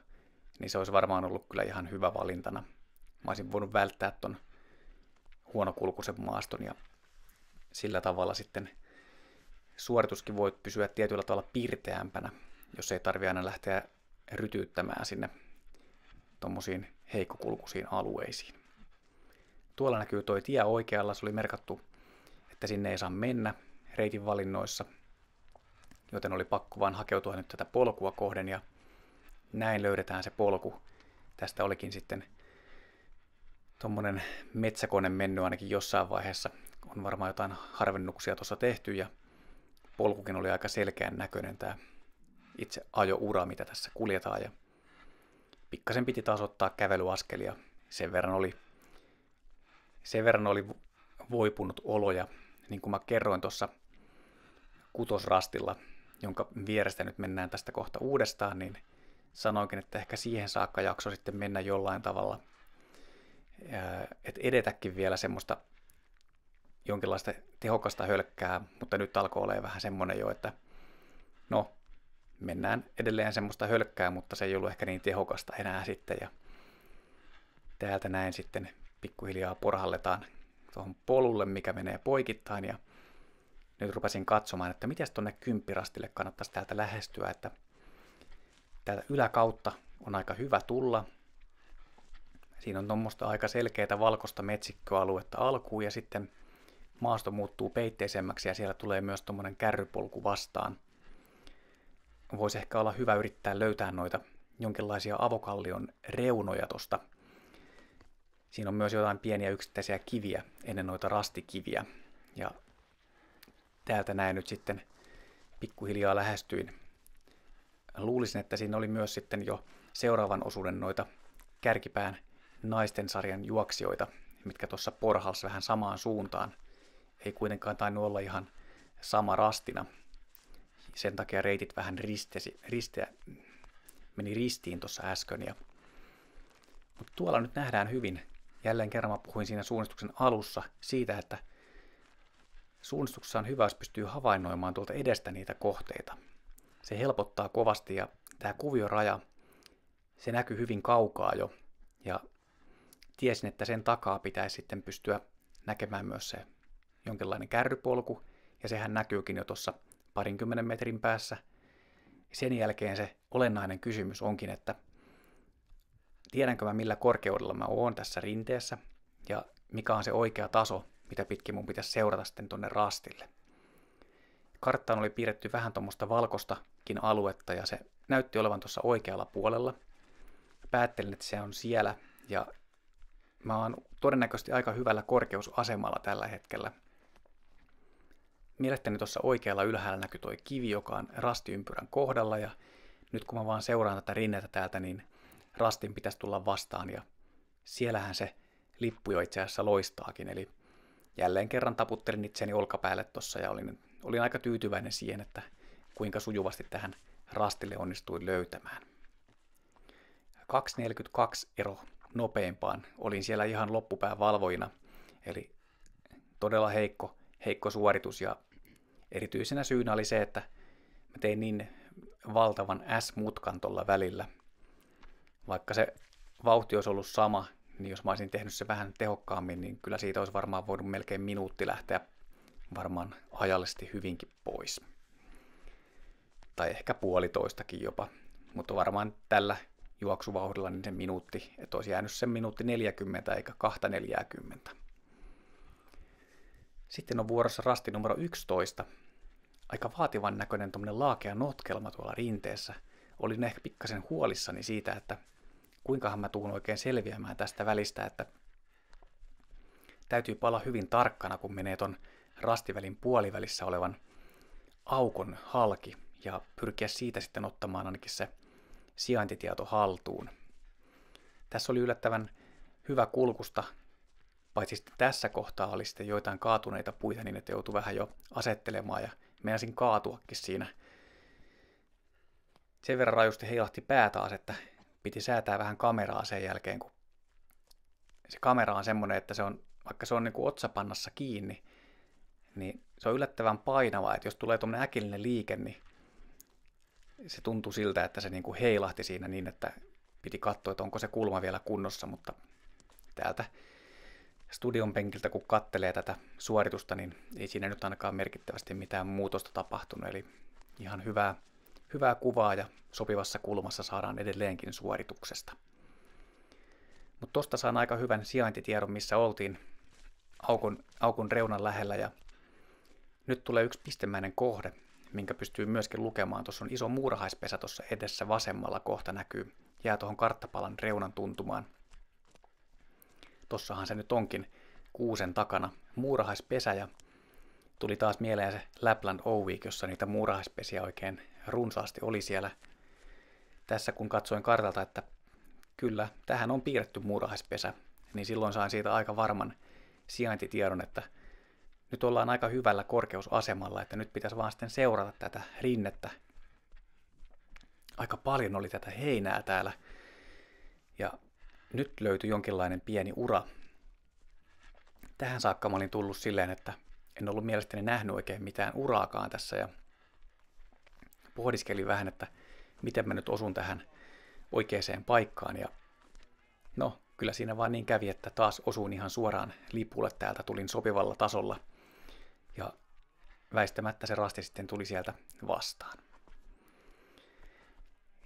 niin se olisi varmaan ollut kyllä ihan hyvä valintana. Mä olisin voinut välttää ton huonokulkuisen maaston ja sillä tavalla sitten suorituskin voi pysyä tietyllä tavalla pirteämpänä. jos ei tarvitse aina lähteä rytyyttämään sinne tuommoisiin heikkokulkuisiin alueisiin. Tuolla näkyy tuo tie oikealla, se oli merkattu, että sinne ei saa mennä reitin valinnoissa, joten oli pakko vaan hakeutua nyt tätä polkua kohden ja näin löydetään se polku. Tästä olikin sitten tuommoinen metsäkone mennyt ainakin jossain vaiheessa. On varmaan jotain harvennuksia tuossa tehty ja polkukin oli aika selkeän näköinen tämä itse ajoura, mitä tässä kuljetaan. Ja pikkasen piti taas ottaa kävelyaskelia. Sen verran oli voipunut olo ja niin kuin mä kerroin tuossa kutosrastilla, jonka vierestä nyt mennään tästä kohta uudestaan, niin sanoinkin, että ehkä siihen saakka jakso sitten mennä jollain tavalla, että edetäkin vielä semmoista jonkinlaista tehokasta hölkkää, mutta nyt alkoi olemaan vähän semmoinen jo, että no, mennään edelleen semmoista hölkkää, mutta se ei ollut ehkä niin tehokasta enää sitten, ja täältä näin sitten pikkuhiljaa porhalletaan tuohon polulle, mikä menee poikittain, ja nyt rupesin katsomaan, että miten tuonne Kymppirastille kannattaisi täältä lähestyä, että täältä yläkautta on aika hyvä tulla. Siinä on tuommoista aika selkeää valkoista metsikköaluetta alkuun ja sitten maasto muuttuu peitteisemmäksi ja siellä tulee myös tuommoinen kärrypolku vastaan. Voisi ehkä olla hyvä yrittää löytää noita jonkinlaisia avokallion reunoja tosta. Siinä on myös jotain pieniä yksittäisiä kiviä ennen noita rastikiviä. Ja täältä näin nyt sitten pikkuhiljaa lähestyin. Luulisin, että siinä oli myös sitten jo seuraavan osuuden noita kärkipään naisten sarjan juoksijoita, mitkä tuossa porhals vähän samaan suuntaan. Ei kuitenkaan tainnut olla ihan sama rastina. Sen takia reitit vähän meni ristiin tuossa äsken. Mutta tuolla nyt nähdään hyvin. Jälleen kerran mä puhuin siinä suunnistuksen alussa siitä, että suunnistuksessa on hyvä, jos pystyy havainnoimaan tuolta edestä niitä kohteita. Se helpottaa kovasti ja tämä kuvioraja, se näkyy hyvin kaukaa jo. Ja tiesin, että sen takaa pitäisi sitten pystyä näkemään myös se jonkinlainen kärrypolku. Ja sehän näkyykin jo tuossa 20 metrin päässä. Sen jälkeen se olennainen kysymys onkin, että tiedänkö mä millä korkeudella mä oon tässä rinteessä ja mikä on se oikea taso, mitä pitkin mun pitäisi seurata sitten tonne rastille. Karttaan oli piirretty vähän tuommoista valkoistakin aluetta ja se näytti olevan tuossa oikealla puolella. Päättelin, että se on siellä ja mä oon todennäköisesti aika hyvällä korkeusasemalla tällä hetkellä. Mielestäni tuossa oikealla ylhäällä näkyy toi kivi, joka on rastiympyrän kohdalla ja nyt kun mä vaan seuraan tätä rinnettä täältä, niin rastin pitäisi tulla vastaan ja siellähän se lippu jo itse asiassa loistaakin. Eli jälleen kerran taputtelin itseni olkapäälle tuossa ja olin aika tyytyväinen siihen, että kuinka sujuvasti tähän rastille onnistuin löytämään. 2.42 ero nopeampaan. Olin siellä ihan loppupään valvojina, eli todella heikko suoritus ja erityisenä syynä oli se, että mä tein niin valtavan S-mutkan tuolla välillä. Vaikka se vauhti olisi ollut sama, niin jos mä olisin tehnyt se vähän tehokkaammin, niin kyllä siitä olisi varmaan voinut melkein minuutti lähteä varmaan ajallisesti hyvinkin pois. Tai ehkä puolitoistakin jopa, mutta varmaan tällä juoksuvauhdilla niin se minuutti, että olisi jäänyt sen minuutti 40 eikä 2.40. Sitten on vuorossa rasti numero 11. Aika vaativan näköinen tuommoinen laakea notkelma tuolla rinteessä. Olin ehkä pikkasen huolissani siitä, että kuinkahan mä tuun oikein selviämään tästä välistä, että täytyy olla hyvin tarkkana, kun menee ton rastivälin puolivälissä olevan aukon halki ja pyrkiä siitä sitten ottamaan ainakin se sijaintitieto haltuun. Tässä oli yllättävän hyvä kulkusta, paitsi sitten tässä kohtaa oli sitten joitain kaatuneita puita niin, että joutui vähän jo asettelemaan ja meinasin kaatuakin siinä. Sen verran rajusti heilahti pää taas, että piti säätää vähän kameraa sen jälkeen, kun se kamera on semmoinen, että se on, vaikka se on niin kuin otsapannassa kiinni, niin se on yllättävän painava, että jos tulee tuommoinen äkillinen liike, niin se tuntui siltä, että se niin kuin heilahti siinä niin, että piti katsoa, että onko se kulma vielä kunnossa, mutta täältä studion penkiltä kun kattelee tätä suoritusta, niin ei siinä nyt ainakaan merkittävästi mitään muutosta tapahtunut, eli ihan hyvää hyvää kuvaa ja sopivassa kulmassa saadaan edelleenkin suorituksesta. Mutta tosta saan aika hyvän sijaintitiedon, missä oltiin aukon reunan lähellä, ja nyt tulee yksi pistemäinen kohde, minkä pystyy myöskin lukemaan. Tuossa on iso muurahaispesä tuossa edessä vasemmalla, kohta näkyy, jää tuohon karttapalan reunan tuntumaan. Tossahan se nyt onkin kuusen takana muurahaispesä, ja tuli taas mieleen se Lapland Oweek, jossa niitä muurahaispesiä oikein runsaasti oli siellä. Tässä kun katsoin kartalta, että kyllä, tähän on piirretty muurahaispesä, niin silloin sain siitä aika varman sijaintitiedon, että nyt ollaan aika hyvällä korkeusasemalla, että nyt pitäisi vaan sitten seurata tätä rinnettä. Aika paljon oli tätä heinää täällä, ja nyt löytyi jonkinlainen pieni ura. Tähän saakka mä olin tullut silleen, että en ollut mielestäni nähnyt oikein mitään uraakaan tässä, ja pohdiskelin vähän, että miten mä nyt osun tähän oikeaan paikkaan, ja no, kyllä siinä vaan niin kävi, että taas osuin ihan suoraan lipulle täältä, tulin sopivalla tasolla, ja väistämättä se rasti sitten tuli sieltä vastaan.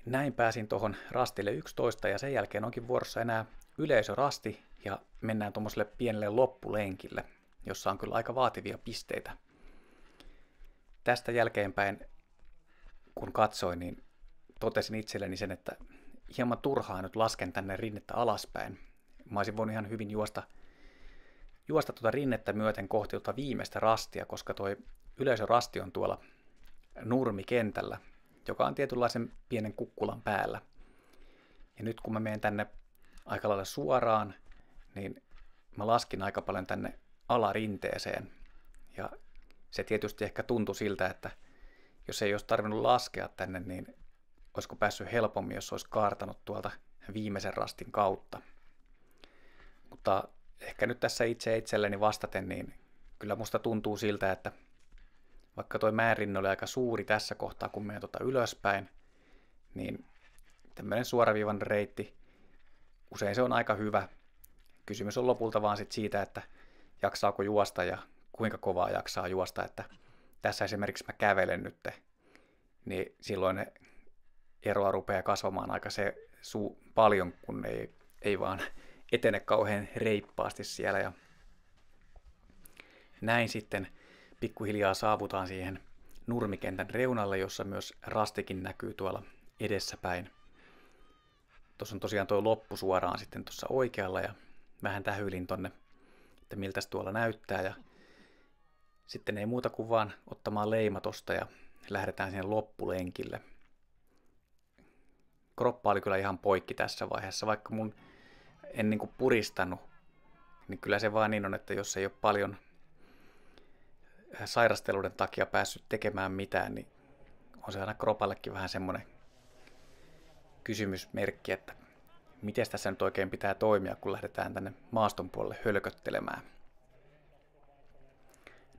Näin pääsin tuohon rastille 11, ja sen jälkeen onkin vuorossa enää yleisörasti, ja mennään tuommoiselle pienelle loppulenkille, jossa on kyllä aika vaativia pisteitä. Tästä jälkeenpäin, kun katsoin, niin totesin itselleni sen, että hieman turhaa nyt lasken tänne rinnettä alaspäin. Mä olisin voinut ihan hyvin juosta tuota rinnettä myöten kohti tuota viimeistä rastia, koska toi yleisörasti on tuolla nurmikentällä, joka on tietynlaisen pienen kukkulan päällä. Ja nyt kun mä menen tänne aika lailla suoraan, niin mä laskin aika paljon tänne alarinteeseen. Ja se tietysti ehkä tuntui siltä, että jos ei olisi tarvinnut laskea tänne, niin olisiko päässyt helpommin, jos olisi kaartanut tuolta viimeisen rastin kautta. Mutta ehkä nyt tässä itselleni vastaten, niin kyllä musta tuntuu siltä, että vaikka toi mäenrinne oli aika suuri tässä kohtaa, kun menen ylöspäin, niin tämmöinen suoraviivan reitti, usein se on aika hyvä. Kysymys on lopulta vaan sit siitä, että jaksaako juosta ja kuinka kovaa jaksaa juosta. Että tässä esimerkiksi mä kävelen nyt, niin silloin eroa rupeaa kasvamaan aika paljon, kun ei vaan etene kauhean reippaasti siellä. Ja näin sitten pikkuhiljaa saavutaan siihen nurmikentän reunalle, jossa myös rastikin näkyy tuolla edessäpäin. Tuossa on tosiaan tuo loppu suoraan sitten tuossa oikealla, ja vähän tähyilin tonne, että miltäs tuolla näyttää, ja sitten ei muuta kuin vaan ottamaan leima tosta ja lähdetään sinne loppulenkille. Kroppa oli kyllä ihan poikki tässä vaiheessa, vaikka mun en niin kuin puristanut, niin kyllä se vaan niin on, että jos ei ole paljon sairasteluiden takia päässyt tekemään mitään, niin on se aina kropallekin vähän semmoinen kysymysmerkki, että miten tässä nyt oikein pitää toimia, kun lähdetään tänne maaston puolelle hölköttelemään.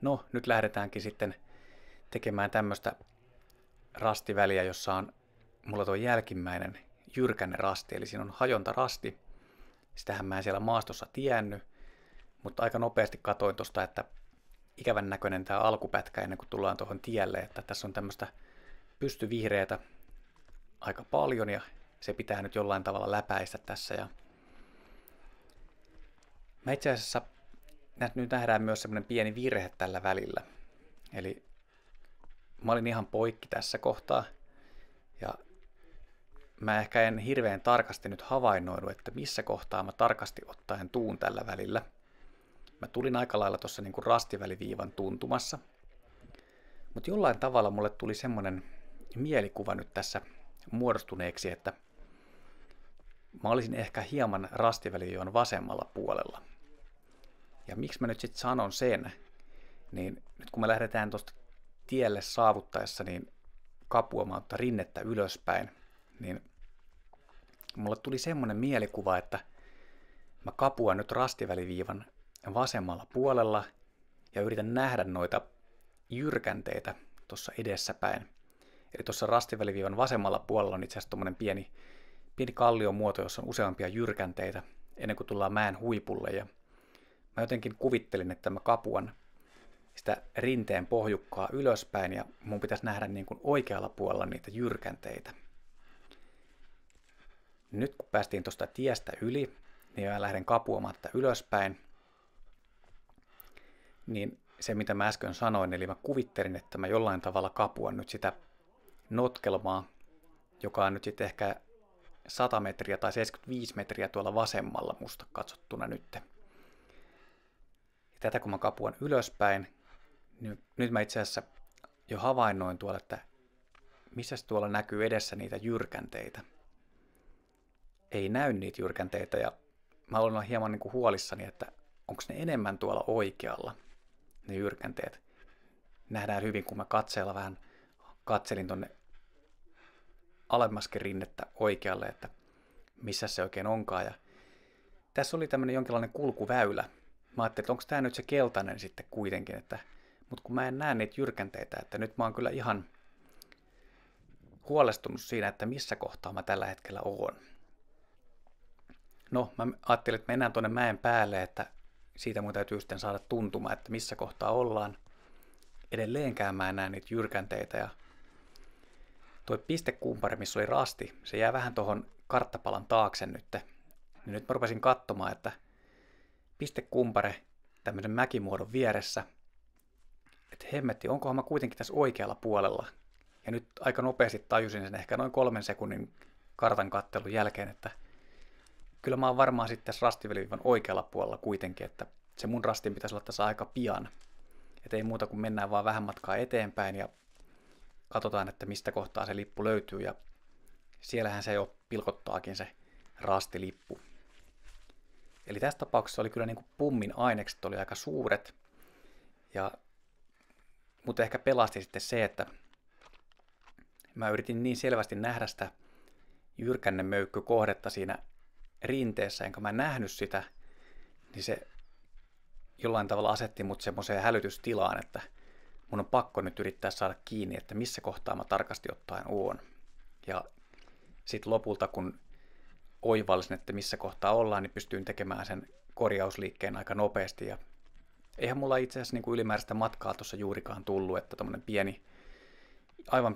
No, nyt lähdetäänkin sitten tekemään tämmöistä rastiväliä, jossa on mulla tuo jälkimmäinen jyrkänne rasti, eli siinä on hajontarasti. Sitähän mä en siellä maastossa tiennyt, mutta aika nopeasti katoin tuosta, että ikävän näköinen tämä alkupätkä ennen kuin tullaan tuohon tielle, että tässä on tämmöistä pystyvihreätä aika paljon, ja se pitää nyt jollain tavalla läpäistä tässä. Ja mä itse asiassa nyt nähdään myös semmoinen pieni virhe tällä välillä. Eli mä olin ihan poikki tässä kohtaa, ja mä ehkä en hirveän tarkasti nyt havainnoinut, että missä kohtaa mä tarkasti ottaen tuun tällä välillä. Mä tulin aika lailla tuossa niin kuin rastiväliviivan tuntumassa, mutta jollain tavalla mulle tuli semmoinen mielikuva nyt tässä muodostuneeksi, että mä olisin ehkä hieman rastiväliviivan vasemmalla puolella. Ja miksi mä nyt sitten sanon sen, niin nyt kun me lähdetään tuosta tielle saavuttaessa niin kapuamaan rinnettä ylöspäin, niin mulle tuli semmoinen mielikuva, että mä kapuan nyt rastiväliviivan vasemmalla puolella ja yritän nähdä noita jyrkänteitä tuossa edessäpäin. Eli tuossa rastiväliviivan vasemmalla puolella on itse asiassa tommonen pieni kalliomuoto, jossa on useampia jyrkänteitä ennen kuin tullaan mäen huipulle. Ja mä jotenkin kuvittelin, että mä kapuan sitä rinteen pohjukkaa ylöspäin ja mun pitäisi nähdä niin kuin oikealla puolella niitä jyrkänteitä. Nyt kun päästiin tuosta tiestä yli, niin mä lähden kapuamatta ylöspäin, niin se mitä mä äsken sanoin, eli mä kuvittelin, että mä jollain tavalla kapuan nyt sitä notkelmaa, joka on nyt sitten ehkä 100 metriä tai 75 metriä tuolla vasemmalla musta katsottuna nyt. Ja tätä kun mä kapuan ylöspäin, niin nyt mä itse asiassa jo havainnoin tuolla, että missä tuolla näkyy edessä niitä jyrkänteitä. Ei näy niitä jyrkänteitä ja mä olen olla hieman niin kuin huolissani, että onko ne enemmän tuolla oikealla, ne jyrkänteet. Nähdään hyvin, kun mä katseella vähän katselin tonne alemmaskin rinnettä oikealle, että missä se oikein onkaan. Ja tässä oli tämmöinen jonkinlainen kulkuväylä. Mä ajattelin, että onko tämä nyt se keltainen sitten kuitenkin, mutta kun mä en näe niitä jyrkänteitä, että nyt mä oon kyllä ihan huolestunut siinä, että missä kohtaa mä tällä hetkellä oon. No, mä ajattelin, että mennään tuonne mäen päälle, että siitä mun täytyy sitten saada tuntuma, että missä kohtaa ollaan. Edelleenkään mä en näe niitä jyrkänteitä ja tuo pistekumpari, missä oli rasti, se jää vähän tuohon karttapalan taakse nyt. Niin nyt mä rupesin katsomaan, että pistekumpare tämmöisen mäkimuodon vieressä, että hemmetti, onkohan mä kuitenkin tässä oikealla puolella. Ja nyt aika nopeasti tajusin sen ehkä noin 3 sekunnin kartan kattelun jälkeen, että kyllä mä oon varmaan sitten tässä rastiväliviivan oikealla puolella kuitenkin, että se mun rastin pitäisi olla tässä aika pian. Että ei muuta kuin mennään vaan vähän matkaa eteenpäin ja katsotaan, että mistä kohtaa se lippu löytyy. Ja siellähän se jo pilkottaakin se rastilippu. Eli tässä tapauksessa oli kyllä niin kuin pummin ainekset oli aika suuret. Mutta ehkä pelasti sitten se, että mä yritin niin selvästi nähdä sitä jyrkännemöykkykohdetta siinä rinteessä, enkä mä nähnyt sitä, niin se jollain tavalla asetti mut semmoiseen hälytystilaan, että mun on pakko nyt yrittää saada kiinni, että missä kohtaa mä tarkasti ottaen oon. Ja sitten lopulta, kun oivallisin, että missä kohtaa ollaan, niin pystyin tekemään sen korjausliikkeen aika nopeasti. Ja eihän mulla itse asiassa niin kuin ylimääräistä matkaa tuossa juurikaan tullut, että tommonen aivan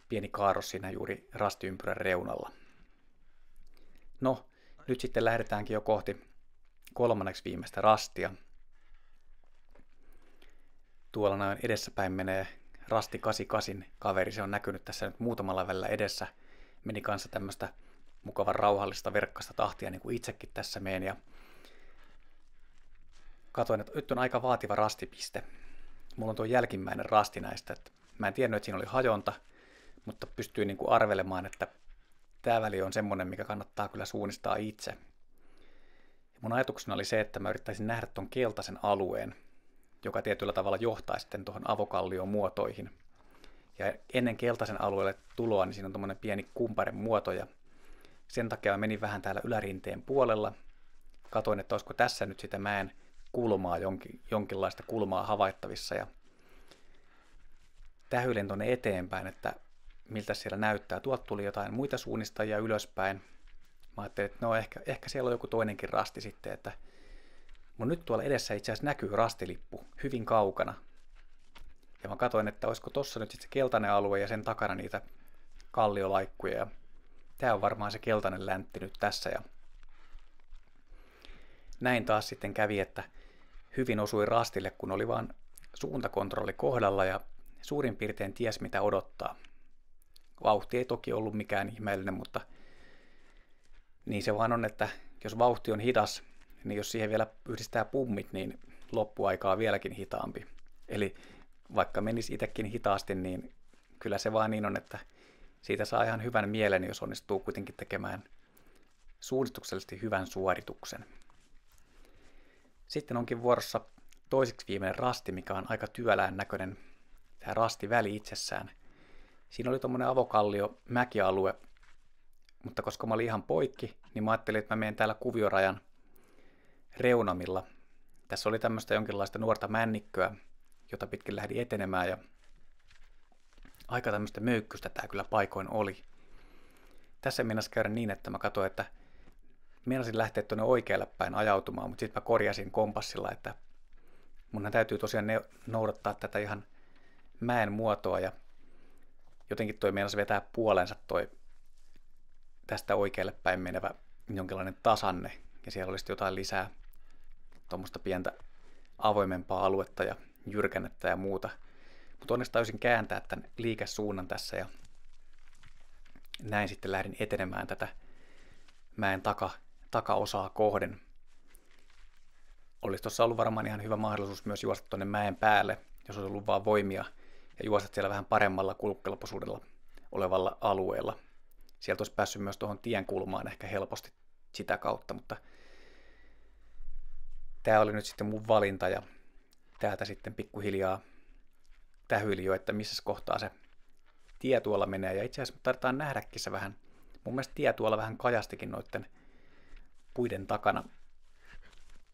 pieni kaarros siinä juuri rastiympyrän reunalla. No, nyt sitten lähdetäänkin jo kohti 3. viimeistä rastia. Tuolla noin edessäpäin menee rasti 88 kaveri, se on näkynyt tässä nyt muutamalla välillä edessä. Meni kanssa tämmöistä mukavan rauhallista verkkasta tahtia, niin kuin itsekin tässä meen. Ja katoin, että nyt on aika vaativa rastipiste. Mulla on tuo jälkimmäinen rasti näistä. Että mä en tiennyt, että siinä oli hajonta, mutta pystyin niin kuin arvelemaan, että tämä väli on semmoinen, mikä kannattaa kyllä suunnistaa itse. Ja mun ajatuksena oli se, että mä yrittäisin nähdä ton keltaisen alueen, joka tietyllä tavalla johtaa sitten tuohon avokallion muotoihin. Ja ennen keltaisen alueelle tuloa, niin siinä on tommonen pieni kumparen muoto, ja sen takia mä menin vähän täällä ylärinteen puolella. Katoin, että olisiko tässä nyt sitä mäen kulmaa, jonkinlaista kulmaa havaittavissa, ja tähyilin tuonne eteenpäin, että miltä siellä näyttää. Tuolta tuli jotain muita suunnistajia ylöspäin. Mä ajattelin, että no ehkä siellä on joku toinenkin rasti sitten, että mun nyt tuolla edessä itse asiassa näkyy rastilippu hyvin kaukana. Ja mä katsoin, että olisiko tossa nyt sitten se keltainen alue ja sen takana niitä kalliolaikkuja. Ja tää on varmaan se keltainen läntti nyt tässä. Ja näin taas sitten kävi, että hyvin osui rastille, kun oli vaan suuntakontrolli kohdalla ja suurin piirtein ties mitä odottaa. Vauhti ei toki ollut mikään ihmeellinen, mutta niin se vaan on, että jos vauhti on hidas, niin jos siihen vielä yhdistää pummit, niin loppuaika on vieläkin hitaampi. Eli vaikka menisi itsekin hitaasti, niin kyllä se vaan niin on, että siitä saa ihan hyvän mielen, jos onnistuu kuitenkin tekemään suunnistuksellisesti hyvän suorituksen. Sitten onkin vuorossa toiseksi viimeinen rasti, mikä on aika työlään näköinen, tämä rastiväli itsessään. Siinä oli tuommoinen avokallio mäkialue, mutta koska mä olin ihan poikki, niin mä ajattelin, että mä menen täällä kuviorajan reunamilla. Tässä oli tämmöistä jonkinlaista nuorta männikköä, jota pitkin lähdin etenemään, ja aika tämmöistä möykkystä tämä kyllä paikoin oli. Tässä meinasi käydä niin, että mä katsoin, että meinasin lähteä tuonne oikealle päin ajautumaan, mutta sitten mä korjasin kompassilla, että Munhan täytyy tosiaan noudattaa tätä ihan mäen muotoa ja jotenkin toi meinasi vetää puolensa toi tästä oikealle päin menevä jonkinlainen tasanne ja siellä olisi jotain lisää tuommoista pientä avoimempaa aluetta ja jyrkännettä ja muuta. Mutta onneksi tajusin kääntää tämän liikesuunnan tässä ja näin sitten lähdin etenemään tätä mäen takaosaa kohden. Olisi tuossa ollut varmaan ihan hyvä mahdollisuus myös juosta tuonne mäen päälle, jos olisi ollut vaan voimia ja juosta siellä vähän paremmalla kulkukelpoisuudella olevalla alueella. Sieltä olisi päässyt myös tuohon tien kulmaan ehkä helposti sitä kautta, mutta tämä oli nyt sitten mun valinta ja täältä sitten pikkuhiljaa tähyili jo, että missä kohtaa se tie tuolla menee. Ja itse asiassa tarvitaan nähdäkin se vähän, mun mielestä tie tuolla vähän kajastikin noitten puiden takana.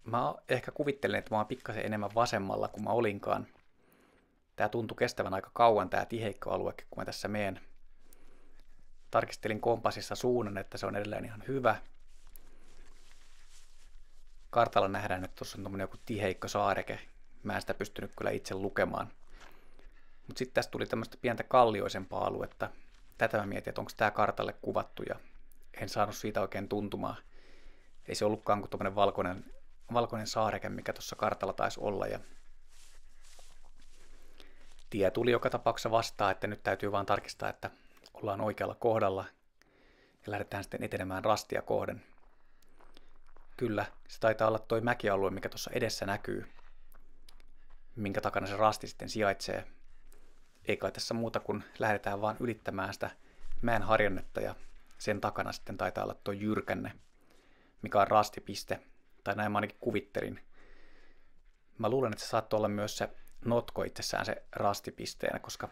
Mä ehkä kuvittelen, että mä oon pikkasen enemmän vasemmalla kuin mä olinkaan. Tää tuntui kestävän aika kauan tää tiheikkoaluekin, kun mä tässä meen. Tarkistelin kompassissa suunnan, että se on edelleen ihan hyvä. Kartalla nähdään, että tuossa on tommonen joku tiheikko saareke. Mä en sitä pystynyt kyllä itse lukemaan. Mutta sitten tästä tuli tämmöistä pientä kallioisempaa aluetta. Tätä mä mietin, että onko tämä kartalle kuvattu ja en saanut siitä oikein tuntumaa. Ei se ollutkaan kuin tommonen valkoinen saareke, mikä tuossa kartalla taisi olla. Ja tie tuli joka tapauksessa vastaan, että nyt täytyy vaan tarkistaa, että ollaan oikealla kohdalla ja lähdetään sitten etenemään rastia kohden. Kyllä, se taitaa olla toi mäkialue, mikä tuossa edessä näkyy, minkä takana se rasti sitten sijaitsee. Ei kai tässä muuta kuin lähdetään vaan ylittämään sitä mäen harjannetta ja sen takana sitten taitaa olla tuo jyrkänne, mikä on rastipiste, tai näin mä ainakin kuvittelin. Mä luulen, että se saattoi olla myös se notko itsessään se rastipisteenä, koska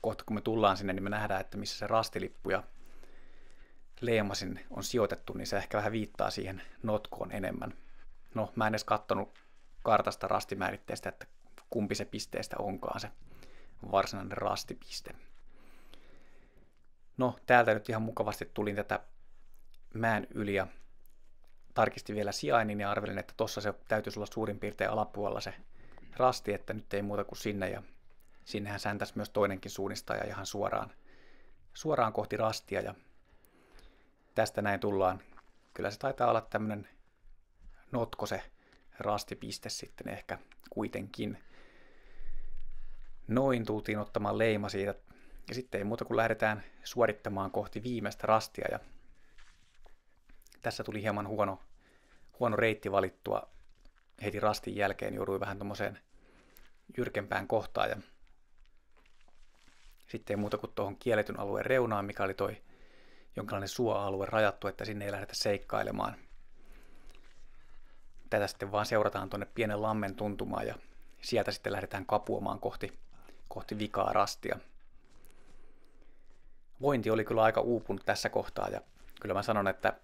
kohta kun me tullaan sinne, niin me nähdään, että missä se rastilippu ja leimasin on sijoitettu, niin se ehkä vähän viittaa siihen notkoon enemmän. No, mä en edes kattonut kartasta rastimääritteestä, että kumpi se pisteestä onkaan se varsinainen rastipiste. No, täältä nyt ihan mukavasti tulin tätä mäen yli ja tarkistin vielä sijainnin ja arvelin, että tossa se täytyisi olla suurin piirtein alapuolella se rasti, että nyt ei muuta kuin sinne ja sinnehän säntäisi myös toinenkin suunnistaja ihan suoraan kohti rastia ja tästä näin tullaan. Kyllä se taitaa olla tämmönen notko se rastipiste sitten ehkä kuitenkin. Noin tultiin ottamaan leima siitä ja sitten ei muuta kuin lähdetään suorittamaan kohti viimeistä rastia ja tässä tuli hieman huono reitti valittua heti rastin jälkeen, jouduin vähän tommoseen jyrkempään kohtaan ja sitten ei muuta kuin tuohon kielletyn alueen reunaan, mikä oli toi jonkinlainen suoalue rajattu, että sinne ei lähdetä seikkailemaan. Tätä sitten vaan seurataan tuonne pienen lammen tuntumaan ja sieltä sitten lähdetään kapuamaan kohti vikaa rastia. Vointi oli kyllä aika uupunut tässä kohtaa ja kyllä mä sanon, että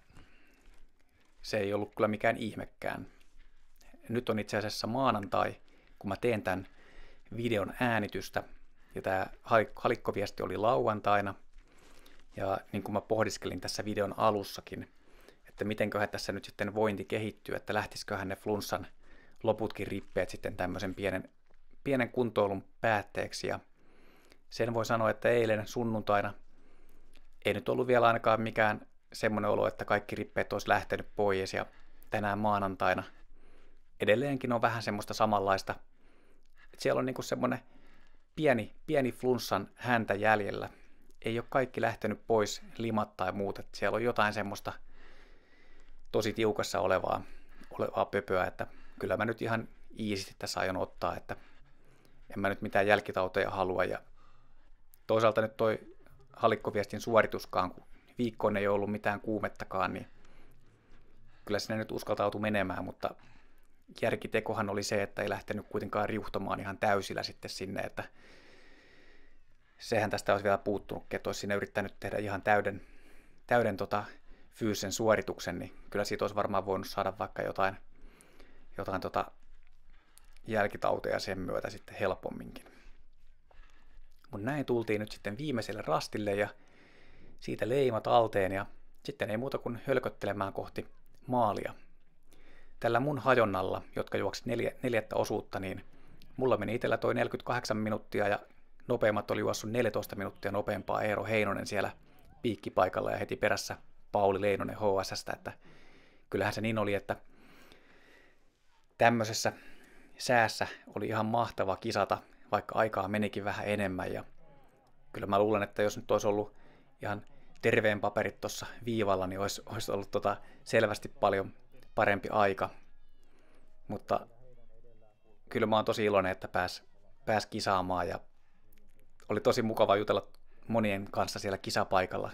se ei ollut kyllä mikään ihmekään. Nyt on itse asiassa maanantai, kun mä teen tämän videon äänitystä ja tämä halikkoviesti oli lauantaina. Ja niin kuin mä pohdiskelin tässä videon alussakin, että mitenköhän tässä nyt sitten vointi kehittyy, että lähtisiköhän ne flunssan loputkin rippeet sitten tämmöisen pienen kuntoilun päätteeksi. Ja sen voi sanoa, että eilen sunnuntaina ei nyt ollut vielä ainakaan mikään semmoinen olo, että kaikki rippeet olisi lähtenyt pois ja tänään maanantaina edelleenkin on vähän semmoista samanlaista. Että siellä on niin kuin semmoinen pieni flunssan häntä jäljellä. Ei ole kaikki lähtenyt pois, limat tai muut, että siellä on jotain semmoista tosi tiukassa olevaa pöpöä, että kyllä mä nyt ihan iisisti tässä aion ottaa, että en mä nyt mitään jälkitauteja halua ja toisaalta nyt toi halikkoviestin suorituskaan, kun viikkoon ei ollut mitään kuumettakaan, niin kyllä sinne nyt uskaltautui menemään, mutta järkitekohan oli se, että ei lähtenyt kuitenkaan riuhtomaan ihan täysillä sitten sinne, että sehän tästä olisi vielä puuttunut, että olisi sinne yrittänyt tehdä ihan täyden fyysisen suorituksen, niin kyllä siitä olisi varmaan voinut saada vaikka jotain jälkitauteja sen myötä sitten helpomminkin. Mutta näin tultiin nyt sitten viimeiselle rastille ja siitä leimat alteen ja sitten ei muuta kuin hölköttelemään kohti maalia. tällä mun hajonnalla, jotka juoksi neljättä osuutta, niin mulla meni itsellä toi 48 minuuttia ja nopeimmat oli juossut 14 minuuttia nopeampaa Eero Heinonen siellä piikkipaikalla ja heti perässä Pauli Leinonen HS:stä, että kyllähän se niin oli, että tämmöisessä säässä oli ihan mahtava kisata, vaikka aikaa menikin vähän enemmän ja kyllä mä luulen, että jos nyt olisi ollut ihan terveen paperit tuossa viivalla, niin olisi ollut selvästi paljon parempi aika. Mutta kyllä mä oon tosi iloinen, että pääs kisaamaan ja oli tosi mukava jutella monien kanssa siellä kisapaikalla.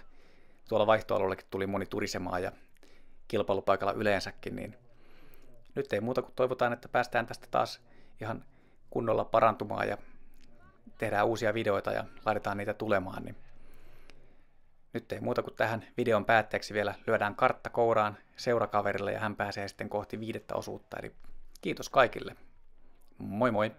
Tuolla vaihtoalueellakin tuli moni turisemaan ja kilpailupaikalla yleensäkin, niin nyt ei muuta kuin toivotaan, että päästään tästä taas ihan kunnolla parantumaan ja tehdään uusia videoita ja laitetaan niitä tulemaan, niin nyt ei muuta kuin tähän videon päätteeksi vielä lyödään kartta kouraan seurakaverille ja hän pääsee sitten kohti 5. osuutta. Eli kiitos kaikille. Moi moi!